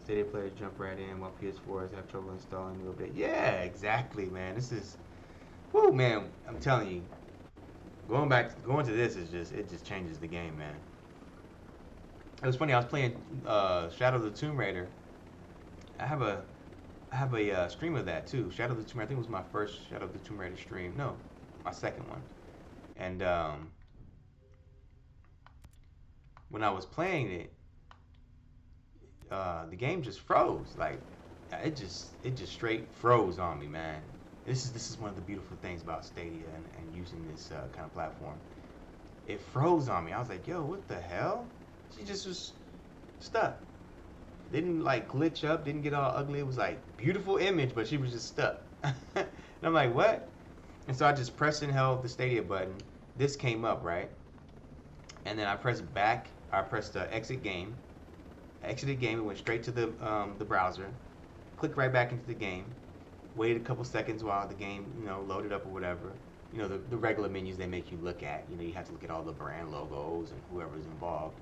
Stadia players jump right in while PS4s have trouble installing new update. Yeah, exactly, man. This is, whoo, man. I'm telling you, going to this is it just changes the game, man. It was funny. I was playing Shadow of the Tomb Raider. I have a stream of that too. Shadow of the Tomb Raider. I think it was my first Shadow of the Tomb Raider stream. No, my second one. And when I was playing it, the game just froze. Like it just straight froze on me, man. This is one of the beautiful things about Stadia and using this kind of platform. It froze on me. I was like, yo, what the hell? She just was stuck. Didn't like glitch up, didn't get all ugly. It was like beautiful image, but she was just stuck. And I'm like, what? And so I just pressed and held the Stadia button. This came up, right? And then I pressed back. I pressed exit game. I exited game. It went straight to the browser. Clicked right back into the game. Waited a couple seconds while the game, you know, loaded up or whatever. You know, the regular menus they make you look at. You know, you have to look at all the brand logos and whoever's involved.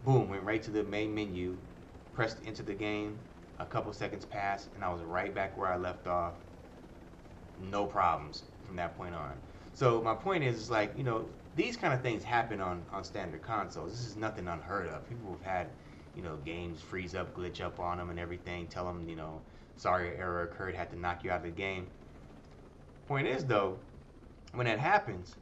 Boom, went right to the main menu, pressed into the game, a couple seconds passed, and I was right back where I left off. No problems from that point on. So my point is like, you know, these kind of things happen on standard consoles. This is nothing unheard of. People have had, you know, games freeze up, glitch up on them and everything, tell them, you know, sorry error occurred, had to knock you out of the game. Point is though, when that happens,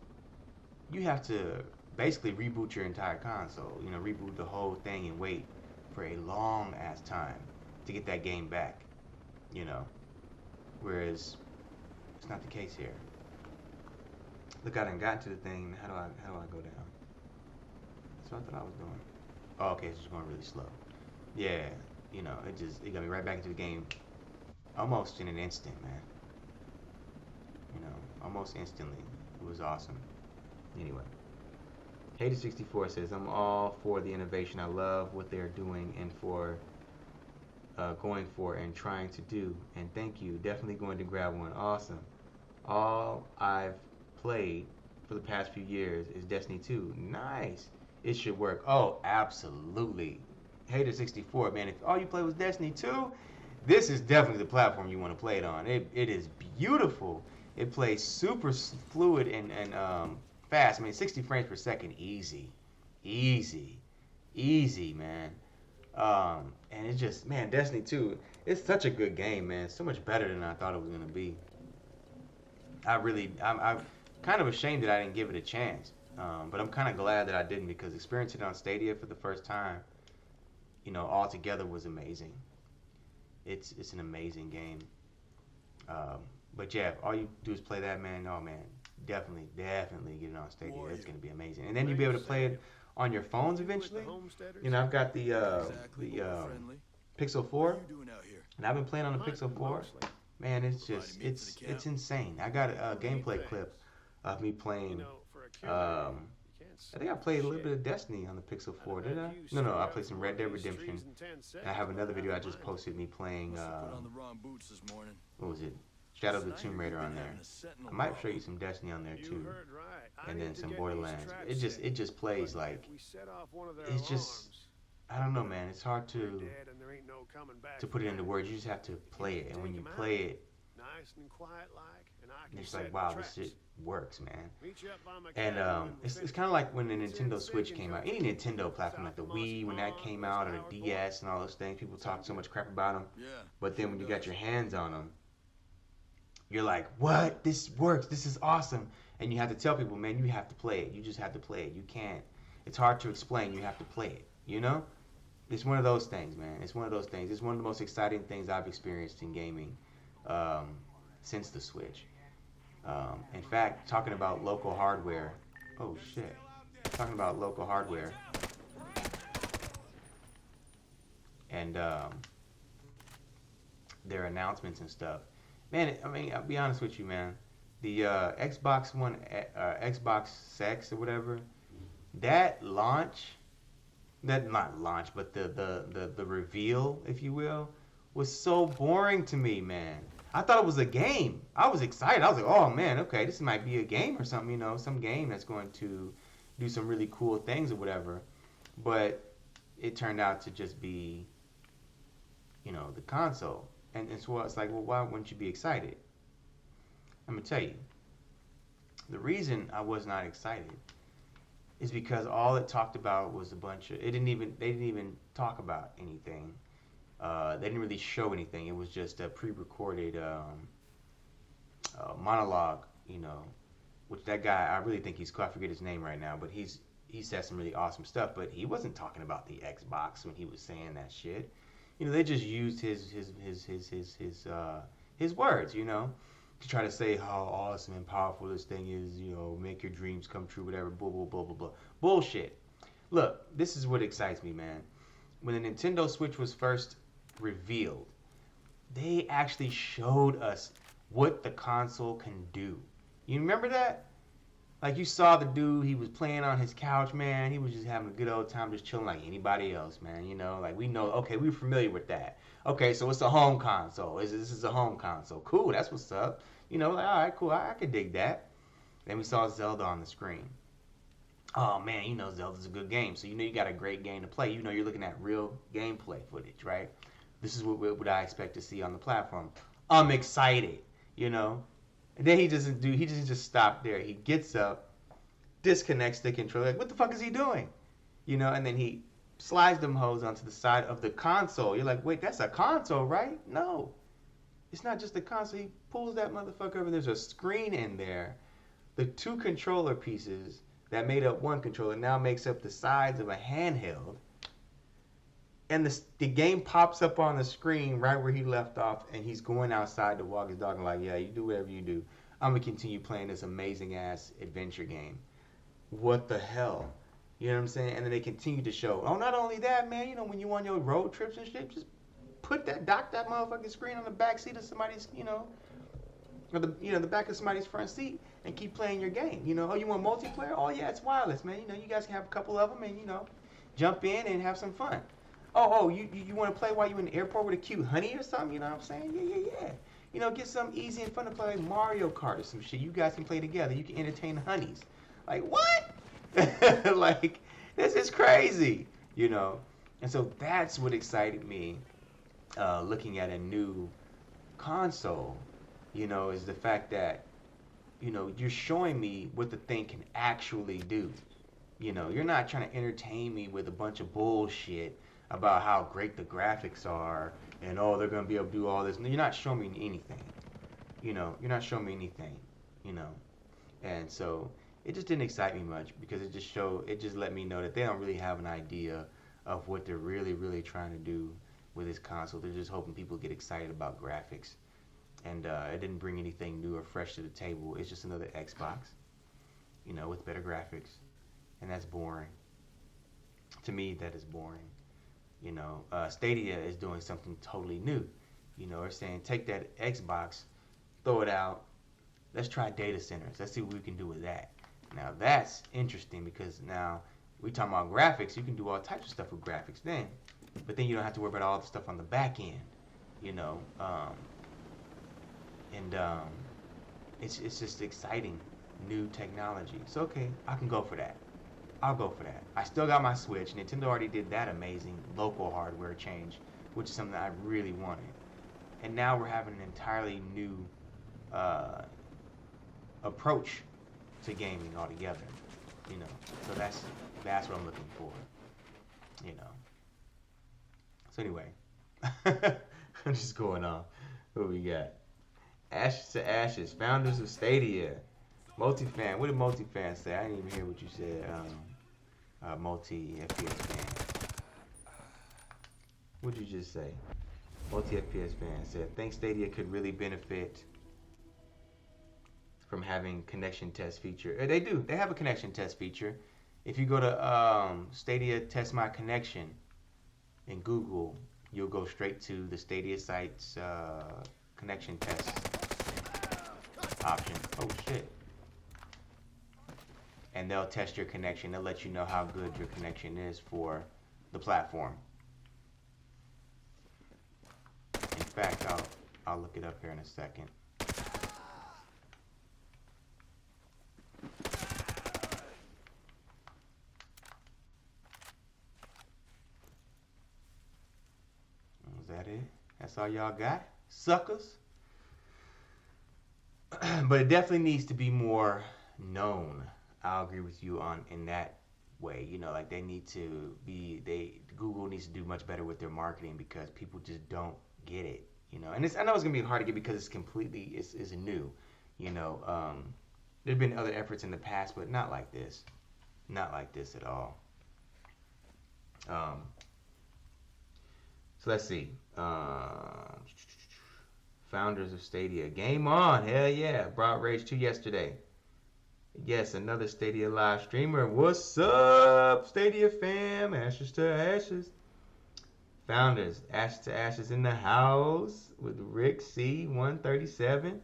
you have to basically reboot your entire console. You know, reboot the whole thing and wait for a long ass time to get that game back. You know, whereas it's not the case here. Look, I done got to the thing. How do I go down? That's what I thought I was doing. Oh, okay, it's just going really slow. Yeah, you know, it got me right back into the game almost in an instant, man. You know, almost instantly. It was awesome. Anyway, Hater64 says, I'm all for the innovation. I love what they're doing and for going for and trying to do. And thank you. Definitely going to grab one. Awesome. All I've played for the past few years is Destiny 2. Nice. It should work. Oh, absolutely. Hater64, man. If all you play was Destiny 2, this is definitely the platform you want to play it on. It is beautiful. It plays super fluid and fast. I mean, 60 frames per second, easy, man. And it's just, man, Destiny 2, it's such a good game, man. So much better than I thought it was gonna be. I'm kind of ashamed that I didn't give it a chance, but I'm kind of glad that I didn't, because experiencing it on Stadia for the first time, you know, all together was amazing. It's an amazing game. But yeah, all you do is play that, man. Oh man, definitely get it on Stadia. It's gonna be amazing, and then you'll be able to play it on your phones eventually. You know, I've got the Pixel 4, and I've been playing on the Pixel 4. Man, it's just it's insane. I got a gameplay clip of me playing. I think I played a little bit of Destiny on the Pixel 4, did I? No, I played some Red Dead Redemption. And I have another video I just posted me playing. What was it? Shadow of the Tomb Raider on there. I might show you some Destiny on there too, and then some Borderlands. It just plays like, it's just, I don't know, man. It's hard to put it into words. You just have to play it, and when you play it, it's like, wow, this shit works, man. And it's kind of like when the Nintendo Switch came out. Any Nintendo platform, like the Wii, when that came out, or the DS and all those things, people talk so much crap about them. But then when you got your hands on them, you're like, what? This works. This is awesome. And you have to tell people, man, you have to play it. You just have to play it. You can't. It's hard to explain. You have to play it. You know? It's one of those things, man. It's one of those things. It's one of the most exciting things I've experienced in gaming since the Switch. In fact, talking about local hardware. Oh, shit. Talking about local hardware. And their announcements and stuff. Man, I mean, I'll be honest with you, man. The Xbox One, Xbox X or whatever, that launch, not launch, but the reveal, if you will, was so boring to me, man. I thought it was a game. I was excited. I was like, oh man, okay, this might be a game or something, you know, some game that's going to do some really cool things or whatever. But it turned out to just be, you know, the console. And so it's like, well, why wouldn't you be excited? I'm gonna tell you. The reason I was not excited is because all it talked about was a bunch of. They didn't even talk about anything. They didn't really show anything. It was just a pre-recorded monologue, you know. Which that guy, I really think he's cool. I forget his name right now, but he said some really awesome stuff. But he wasn't talking about the Xbox when he was saying that shit. You know, they just used his words, you know, to try to say how awesome and powerful this thing is, you know, make your dreams come true, whatever, blah, blah, blah, blah, blah. Bullshit. Look, this is what excites me, man. When the Nintendo Switch was first revealed, they actually showed us what the console can do. You remember that? Like, you saw the dude, he was playing on his couch, man. He was just having a good old time, just chilling like anybody else, man. You know, like, we know, okay, we're familiar with that. Okay, so it's a home console. This is a home console. Cool, that's what's up. You know, like, all right, cool, I could dig that. Then we saw Zelda on the screen. Oh, man, you know Zelda's a good game. So, you know you got a great game to play. You know you're looking at real gameplay footage, right? This is what I expect to see on the platform. I'm excited, you know. And then he doesn't just stop there. He gets up, disconnects the controller. Like, what the fuck is he doing? You know, and then he slides them hoes onto the side of the console. You're like, wait, that's a console, right? No. It's not just the console. He pulls that motherfucker over. There's a screen in there. The two controller pieces that made up one controller now makes up the sides of a handheld. And the game pops up on the screen right where he left off, and he's going outside to walk his dog and like, yeah, you do whatever you do. I'm going to continue playing this amazing-ass adventure game. What the hell? You know what I'm saying? And then they continue to show, oh, not only that, man, you know, when you on your road trips and shit, just dock that motherfucking screen on the back seat of somebody's, you know, or the back of somebody's front seat and keep playing your game. You know, oh, you want multiplayer? Oh, yeah, it's wireless, man. You know, you guys can have a couple of them and, you know, jump in and have some fun. Oh, you want to play while you're in the airport with a cute honey or something? You know what I'm saying? Yeah. You know, get something easy and fun to play like Mario Kart or some shit. You guys can play together. You can entertain the honeys. Like, what? Like, this is crazy, you know? And so that's what excited me looking at a new console, you know, is the fact that, you know, you're showing me what the thing can actually do. You know, you're not trying to entertain me with a bunch of bullshit about how great the graphics are and, oh, they're going to be able to do all this. No, you're not showing me anything. You know, you're not showing me anything, you know. And so it just didn't excite me much because it just let me know that they don't really have an idea of what they're really, really trying to do with this console. They're just hoping people get excited about graphics. And it didn't bring anything new or fresh to the table. It's just another Xbox, you know, with better graphics. And that's boring. To me, that is boring. You know, Stadia is doing something totally new. You know, they're saying, take that Xbox, throw it out. Let's try data centers. Let's see what we can do with that. Now, that's interesting because now we talking about graphics. You can do all types of stuff with graphics then. But then you don't have to worry about all the stuff on the back end, you know. It's just exciting new technology. So, okay, I can go for that. I'll go for that. I still got my Switch. Nintendo already did that amazing local hardware change, which is something that I really wanted. And now we're having an entirely new approach to gaming altogether. You know, so that's what I'm looking for. You know. So anyway, I'm just going on. What we got? Ashes to Ashes, founders of Stadia. Multi-fan. What did multi-fan say? I didn't even hear what you said. Multi-FPS fan. What did you just say? Multi-FPS fan said, think Stadia could really benefit from having connection test feature. They do. They have a connection test feature. If you go to Stadia Test My Connection in Google, you'll go straight to the Stadia site's connection test option. Oh, shit. And they'll test your connection. They'll let you know how good your connection is for the platform. In fact, I'll look it up here in a second. Is that it? That's all y'all got? Suckers? But it definitely needs to be more known. I'll agree with you in that way. You know, like Google needs to do much better with their marketing because people just don't get it. You know, and I know it's gonna be hard to get because it's completely it's new. You know, there've been other efforts in the past, but not like this. Not like this at all. So let's see. Founders of Stadia. Game on. Hell yeah. Brought Rage 2 yesterday. Yes, another Stadia live streamer. What's up, Stadia fam? Ashes to Ashes. Founders. Ashes to Ashes in the house with Rick C. 137.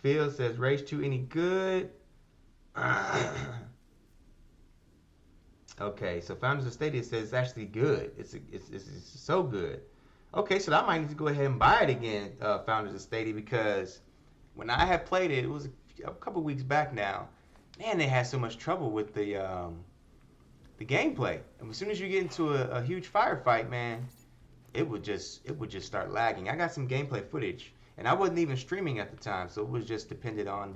Phil says, Rage 2 any good? Okay, so Founders of Stadia says it's actually good. It's so good. Okay, so I might need to go ahead and buy it again, Founders of Stadia, because when I had played it, it was a couple weeks back now. Man, they had so much trouble with the gameplay. And as soon as you get into a huge firefight, man, it would just start lagging. I got some gameplay footage, and I wasn't even streaming at the time, so it was just dependent on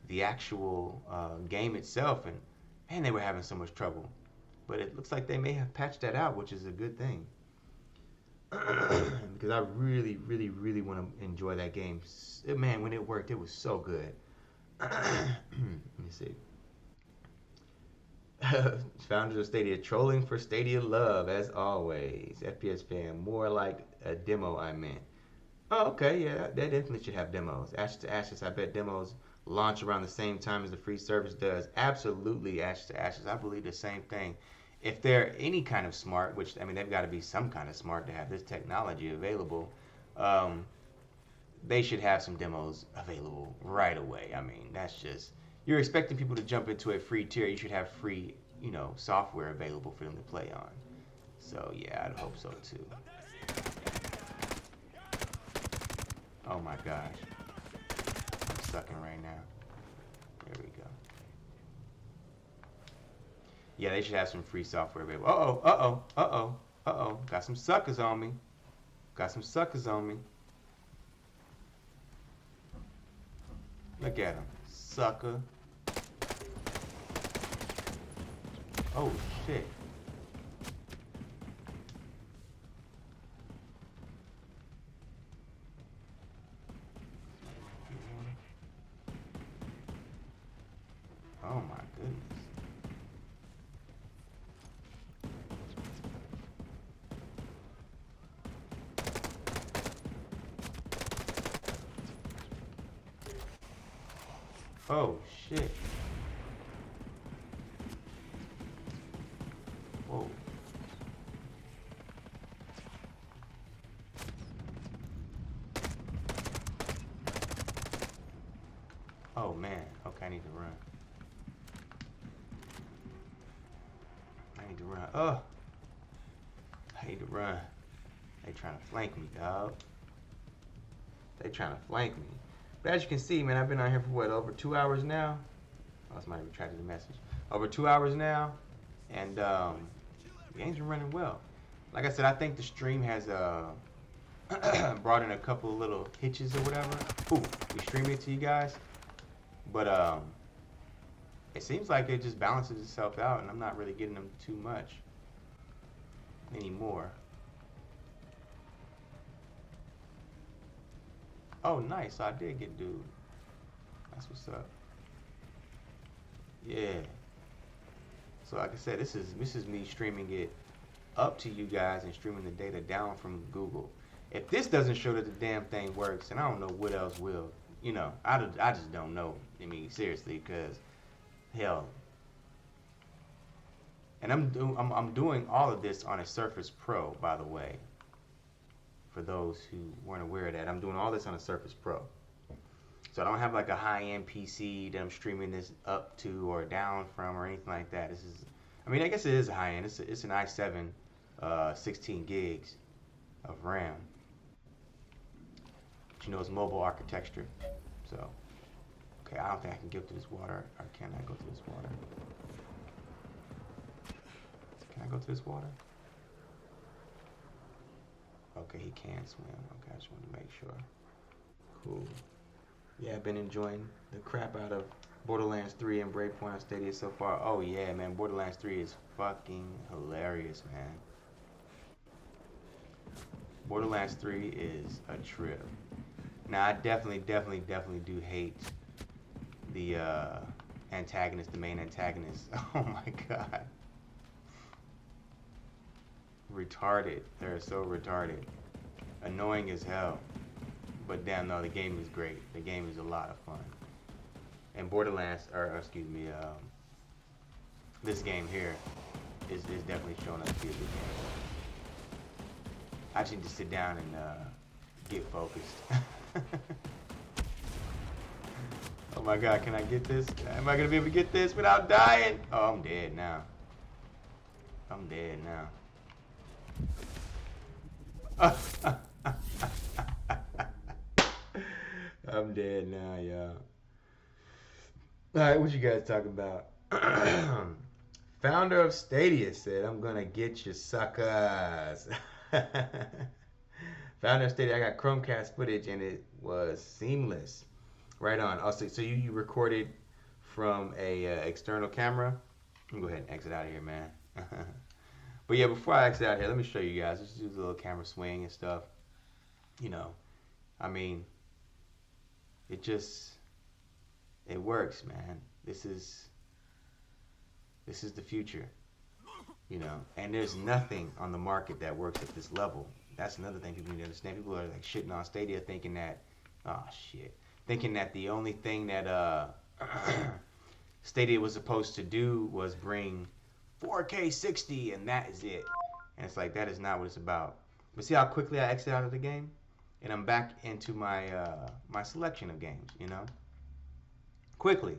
the actual game itself. And man, they were having so much trouble. But it looks like they may have patched that out, which is a good thing. because I really, really, really want to enjoy that game. Man, when it worked, it was so good. Let me see. Founders of Stadia trolling for Stadia love as always. FPS fan, more like a demo I meant. Oh, okay, yeah, they definitely should have demos. Ashes to Ashes, I bet demos launch around the same time as the free service does. Absolutely, Ashes to Ashes. I believe the same thing. If they're any kind of smart, which I mean, they've got to be some kind of smart to have this technology available. They should have some demos available right away. I mean, that's just you're expecting people to jump into a free tier. You should have free, software available for them to play on. So yeah, I'd hope so too. Oh my gosh, I'm sucking right now. There we go. Yeah, they should have some free software available. Uh-oh. Got some suckers on me. Look at him. Sucker. Oh, shit. Oh, my goodness. Oh, shit. Whoa. Oh, man. Okay, I need to run. Oh. I need to run. They trying to flank me, dog. But as you can see, man, I've been on here for what, over 2 hours now? Oh, somebody retracted the message. Over 2 hours now, and the game's been running well. Like I said, I think the stream has brought in a couple of little hitches or whatever. Ooh, we streamed it to you guys, but it seems like it just balances itself out, and I'm not really getting them too much anymore. Oh, nice. So I did get dude. That's what's up. Yeah. So like I said, this is me streaming it up to you guys and streaming the data down from Google. If this doesn't show that the damn thing works, and I don't know what else will. I just don't know. I mean, seriously, because hell. And I'm doing all of this on a Surface Pro, by the way. For those who weren't aware of that, I'm doing all this on a Surface Pro. So I don't have like a high-end PC that I'm streaming this up to or down from or anything like that. I guess it is a high-end. It's an i7, 16 gigs of RAM. But it's mobile architecture. So, okay, I don't think I can get through this water. Or can I go through this water? Can I go through this water? Okay, he can swim. Okay, I just wanted to make sure. Cool. Yeah, I've been enjoying the crap out of Borderlands 3 and Breakpoint on Stadia so far. Oh yeah, man, Borderlands 3 is fucking hilarious, man. Borderlands 3 is a trip. Now, I definitely do hate the antagonist, the main antagonist. Oh my god. Retarded. They're so retarded. Annoying as hell. But damn, no, the game is great. The game is a lot of fun. And this game here is definitely showing up to be a good game. I just need to sit down and get focused. Oh my god, can I get this? Am I gonna be able to get this without dying? Oh, I'm dead now. I'm dead now, y'all. Alright, what you guys talking about? Founder of Stadia said, I'm gonna get you suckers. Founder of Stadia, I got Chromecast footage and it was seamless. Right on. Also, so you recorded from a external camera? Let me go ahead and exit out of here, man. But yeah, before I exit out here, let me show you guys. Let's do a little camera swing and stuff. you know, I mean, it just it works, man. This is the future, you know. And there's nothing on the market that works at this level. That's another thing people need to understand. People are like shitting on Stadia, thinking that, oh shit, thinking that the only thing that Stadia was supposed to do was bring 4K 60, and that is it. And it's like that is not what it's about. But see how quickly I exit out of the game, and I'm back into my my selection of games. You know, quickly.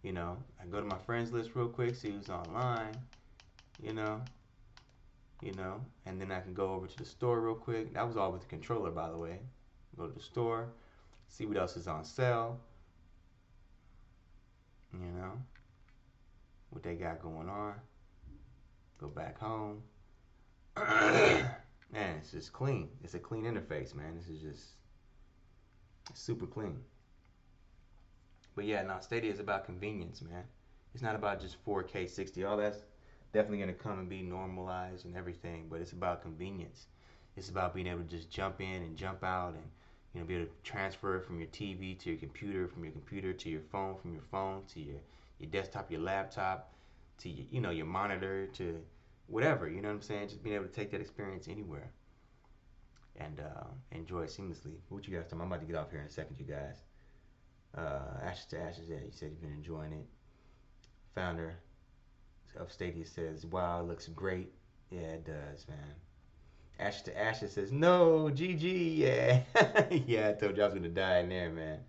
You know, I go to my friends list real quick, see who's online. You know, and then I can go over to the store real quick. That was all with the controller, by the way. Go to the store, see what else is on sale. You know, what they got going on. Go back home. Man, it's just clean. It's a clean interface, man. This is just super clean. But yeah, no, Stadia is about convenience, man. It's not about just 4K 60. All that's definitely gonna come and be normalized and everything, but it's about convenience. It's about being able to just jump in and jump out, and be able to transfer it from your TV to your computer, from your computer to your phone, from your phone to your desktop, your laptop, to your, your monitor, to whatever. You know what I'm saying? Just being able to take that experience anywhere and enjoy it seamlessly. What you guys talking? I'm about to get off here in a second, you guys. Ashes to Ashes, yeah, you said you've been enjoying it. Founder of Stadia says, wow, it looks great. Yeah, it does, man. Ashes to Ashes says, no, GG, yeah. Yeah, I told you I was going to die in there, man.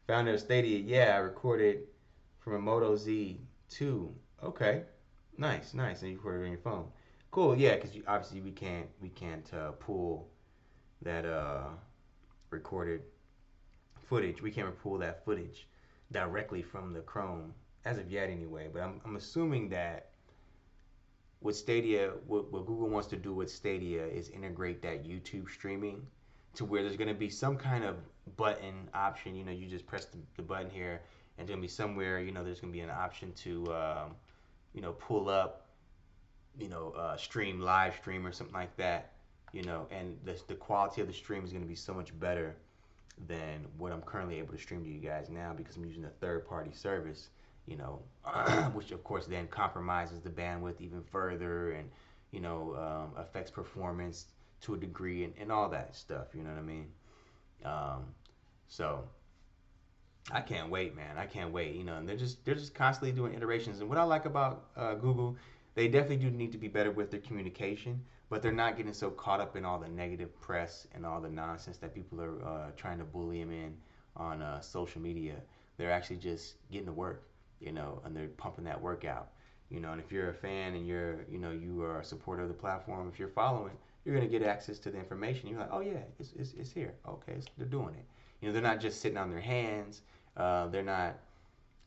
Founder of Stadia, yeah, I recorded from a Moto Z2. Okay, nice. And you recorded it on your phone. Cool, yeah, because obviously we can't pull that recorded footage. We can't pull that footage directly from the Chrome as of yet, anyway. But I'm assuming that with Stadia, what Google wants to do with Stadia is integrate that YouTube streaming to where there's going to be some kind of button option. You just press the button here, and there's going to be somewhere. There's going to be an option to pull up, stream, live stream or something like that. And the quality of the stream is going to be so much better than what I'm currently able to stream to you guys now, because I'm using a third-party service, which of course then compromises the bandwidth even further, and affects performance to a degree, and all that stuff. You know what I mean? So I can't wait, man. I can't wait. And they're just constantly doing iterations. And what I like about Google, they definitely do need to be better with their communication, but they're not getting so caught up in all the negative press and all the nonsense that people are trying to bully them in on social media. They're actually just getting to work, and they're pumping that work out. And if you're a fan and you are a supporter of the platform, if you're following, you're gonna get access to the information. You're like, oh yeah, it's here. Okay, they're doing it. They're not just sitting on their hands. They're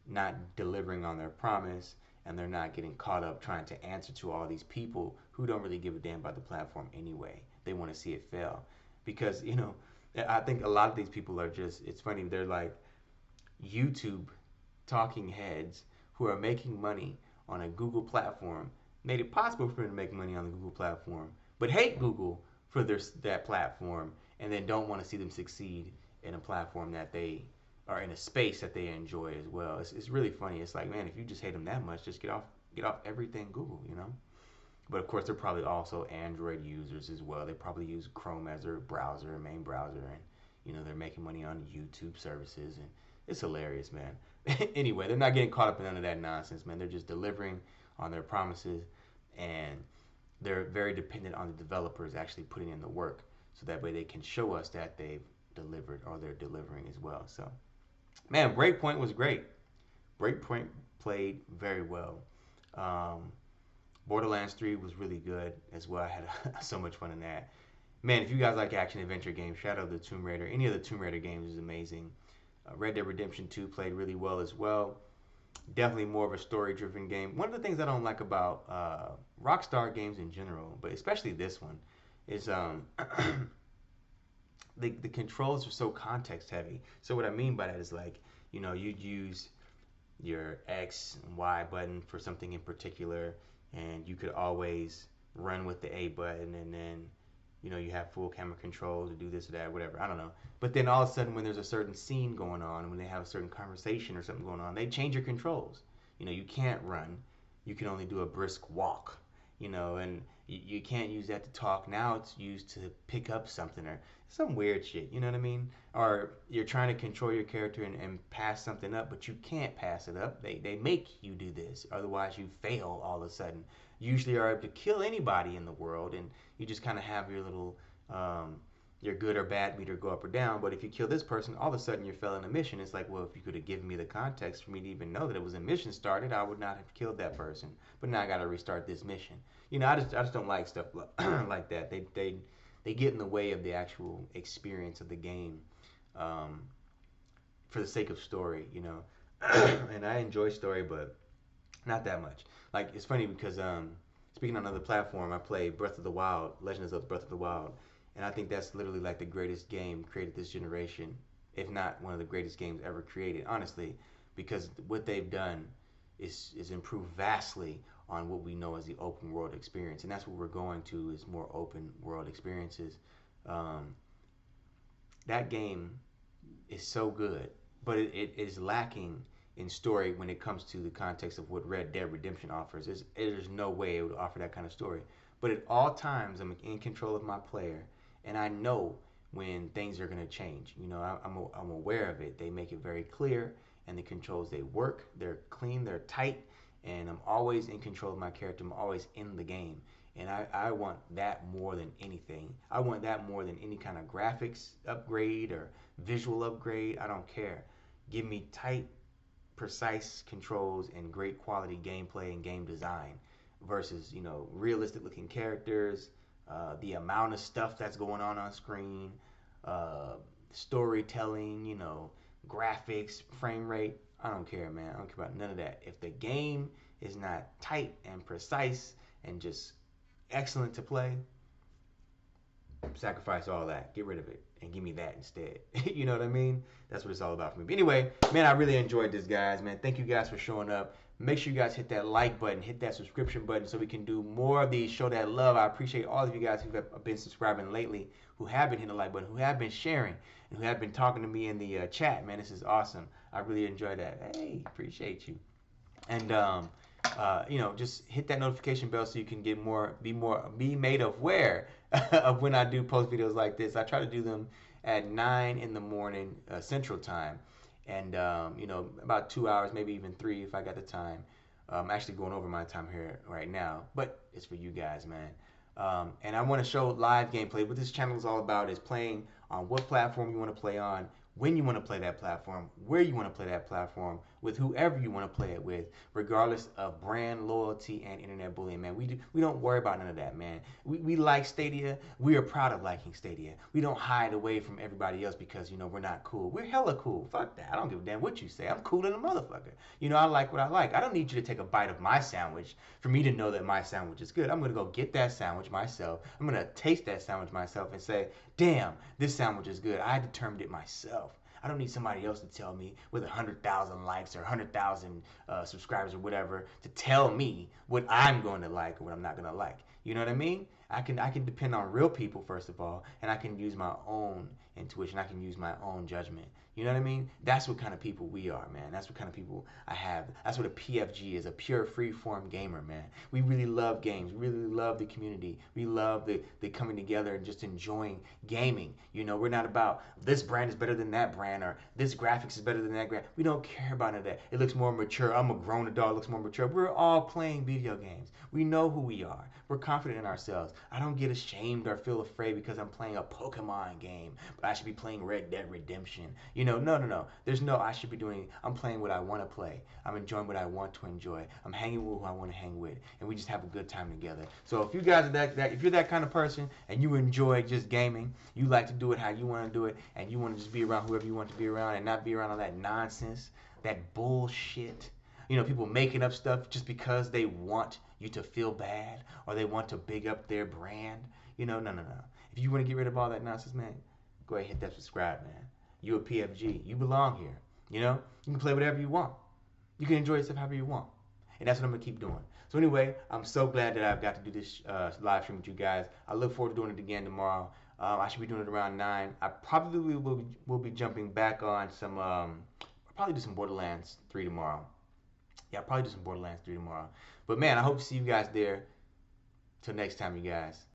not delivering on their promise, and they're not getting caught up trying to answer to all these people who don't really give a damn about the platform anyway. They want to see it fail, because I think a lot of these people are just, it's funny, they're like YouTube talking heads who are making money on a Google platform, made it possible for them to make money on the Google platform, but hate Google for that platform, and then don't want to see them succeed in a platform that they are in, a space that they enjoy as well. It's really funny. It's like, man, if you just hate them that much, just get off everything Google, But of course, they're probably also Android users as well. They probably use Chrome as their browser, main browser, and they're making money on YouTube services, and it's hilarious, man. Anyway, they're not getting caught up in none of that nonsense, man. They're just delivering on their promises, and they're very dependent on the developers actually putting in the work, so that way they can show us that they've delivered, or they're delivering as well. So, man, Breakpoint was great. Breakpoint played very well. Borderlands 3 was really good as well. I had so much fun in that. Man, if you guys like action adventure games, Shadow of the Tomb Raider, any of the Tomb Raider games is amazing. Red Dead Redemption 2 played really well as well. Definitely more of a story-driven game. One of the things I don't like about Rockstar games in general, but especially this one, is the controls are so context-heavy. So what I mean by that is, like, you'd use your X and Y button for something in particular, and you could always run with the A button, and then You know, you have full camera control to do this or that, whatever. I don't know. But then all of a sudden, when there's a certain scene going on, when they have a certain conversation or something going on, they change your controls. You know, you can't run. You can only do a brisk walk. You know, and you can't use that to talk. Now it's used to pick up something or some weird shit. You know what I mean? Or you're trying to control your character and pass something up, but you can't pass it up. They make you do this. Otherwise, you fail all of a sudden. Usually are able to kill anybody in the world, and you just kind of have your little your good or bad meter go up or down. But if you kill this person, all of a sudden you're failing a mission. It's like, well, if you could have given me the context for me to even know that it was a mission started, I would not have killed that person. But now I got to restart this mission. You know, I just don't like stuff like that. They get in the way of the actual experience of the game for the sake of story. You know, and I enjoy story, but not that much. Like, it's funny because speaking on another platform, I play Breath of the Wild, Legends of Breath of the Wild, and I think that's literally like the greatest game created this generation, if not one of the greatest games ever created, honestly, because what they've done is improved vastly on what we know as the open world experience, and that's what we're going to is more open world experiences. That game is so good, but it is lacking in story when it comes to the context of what Red Dead Redemption offers. There's no way it would offer that kind of story. But at all times, I'm in control of my player, and I know when things are going to change. You know, I'm aware of it. They make it very clear, and the controls, they work. They're clean. They're tight, and I'm always in control of my character. I'm always in the game. And I want that more than anything. I want that more than any kind of graphics upgrade or visual upgrade. I don't care. Give me tight, precise controls and great quality gameplay and game design versus, you know, realistic looking characters, the amount of stuff that's going on screen, storytelling, you know, graphics, frame rate. I don't care, man. I don't care about none of that. If the game is not tight and precise and just excellent to play, sacrifice all that, get rid of it, and give me that instead. You know what I mean? That's what it's all about for me. But anyway, man, I really enjoyed this, guys, man. Thank you guys for showing up. Make sure you guys hit that like button, hit that subscription button so we can do more of these, show that love. I appreciate all of you guys who have been subscribing lately, who have been hitting the like button, who have been sharing, and who have been talking to me in the chat, man. This is awesome. I really enjoy that. Hey, appreciate you. And you know, just hit that notification bell so you can get be made aware of when I do post videos like this. I try to do them at 9 in the morning Central Time, and you know, about 2 hours, maybe even 3 if I got the time. I'm actually going over my time here right now, but it's for you guys, man. And I want to show live gameplay. What this channel is all about is playing on what platform you want to play on, when you want to play that platform, where you want to play that platform, with whoever you want to play it with, regardless of brand loyalty and internet bullying, man. We don't worry about none of that, man. We like Stadia. We are proud of liking Stadia. We don't hide away from everybody else because, you know, we're not cool. We're hella cool. Fuck that. I don't give a damn what you say. I'm cool than a motherfucker. You know, I like what I like. I don't need you to take a bite of my sandwich for me to know that my sandwich is good. I'm going to go get that sandwich myself. I'm going to taste that sandwich myself and say, damn, this sandwich is good. I determined it myself. I don't need somebody else to tell me with 100,000 likes or 100,000 subscribers or whatever to tell me what I'm going to like or what I'm not going to like. You know what I mean? I can depend on real people, first of all, and I can use my own intuition. I can use my own judgment. You know what I mean? That's what kind of people we are, man. That's what kind of people I have. That's what a PFG is, a pure free-form gamer, man. We really love games. We really love the community. We love the coming together and just enjoying gaming. You know, we're not about this brand is better than that brand or this graphics is better than that graphic. We don't care about none of that. It looks more mature. I'm a grown adult. It looks more mature. We're all playing video games. We know who we are. We're confident in ourselves. I don't get ashamed or feel afraid because I'm playing a Pokemon game, but I should be playing Red Dead Redemption. You know, no. There's no I should be doing. I'm playing what I want to play. I'm enjoying what I want to enjoy. I'm hanging with who I want to hang with, and we just have a good time together. So if you guys are that if you're that kind of person and you enjoy just gaming, you like to do it how you want to do it, and you want to just be around whoever you want to be around and not be around all that nonsense, that bullshit. You know, people making up stuff just because they want you to feel bad or they want to big up their brand. You know, no. If you want to get rid of all that nonsense, man, go ahead and hit that subscribe, man. You a PFG. You belong here. You know, you can play whatever you want. You can enjoy yourself however you want. And that's what I'm going to keep doing. So anyway, I'm so glad that I've got to do this live stream with you guys. I look forward to doing it again tomorrow. I should be doing it around 9. I probably will be jumping back on some, I'll probably do some Borderlands 3 tomorrow. Yeah, I'll probably do some Borderlands 3 tomorrow. But man, I hope to see you guys there. Till next time, you guys.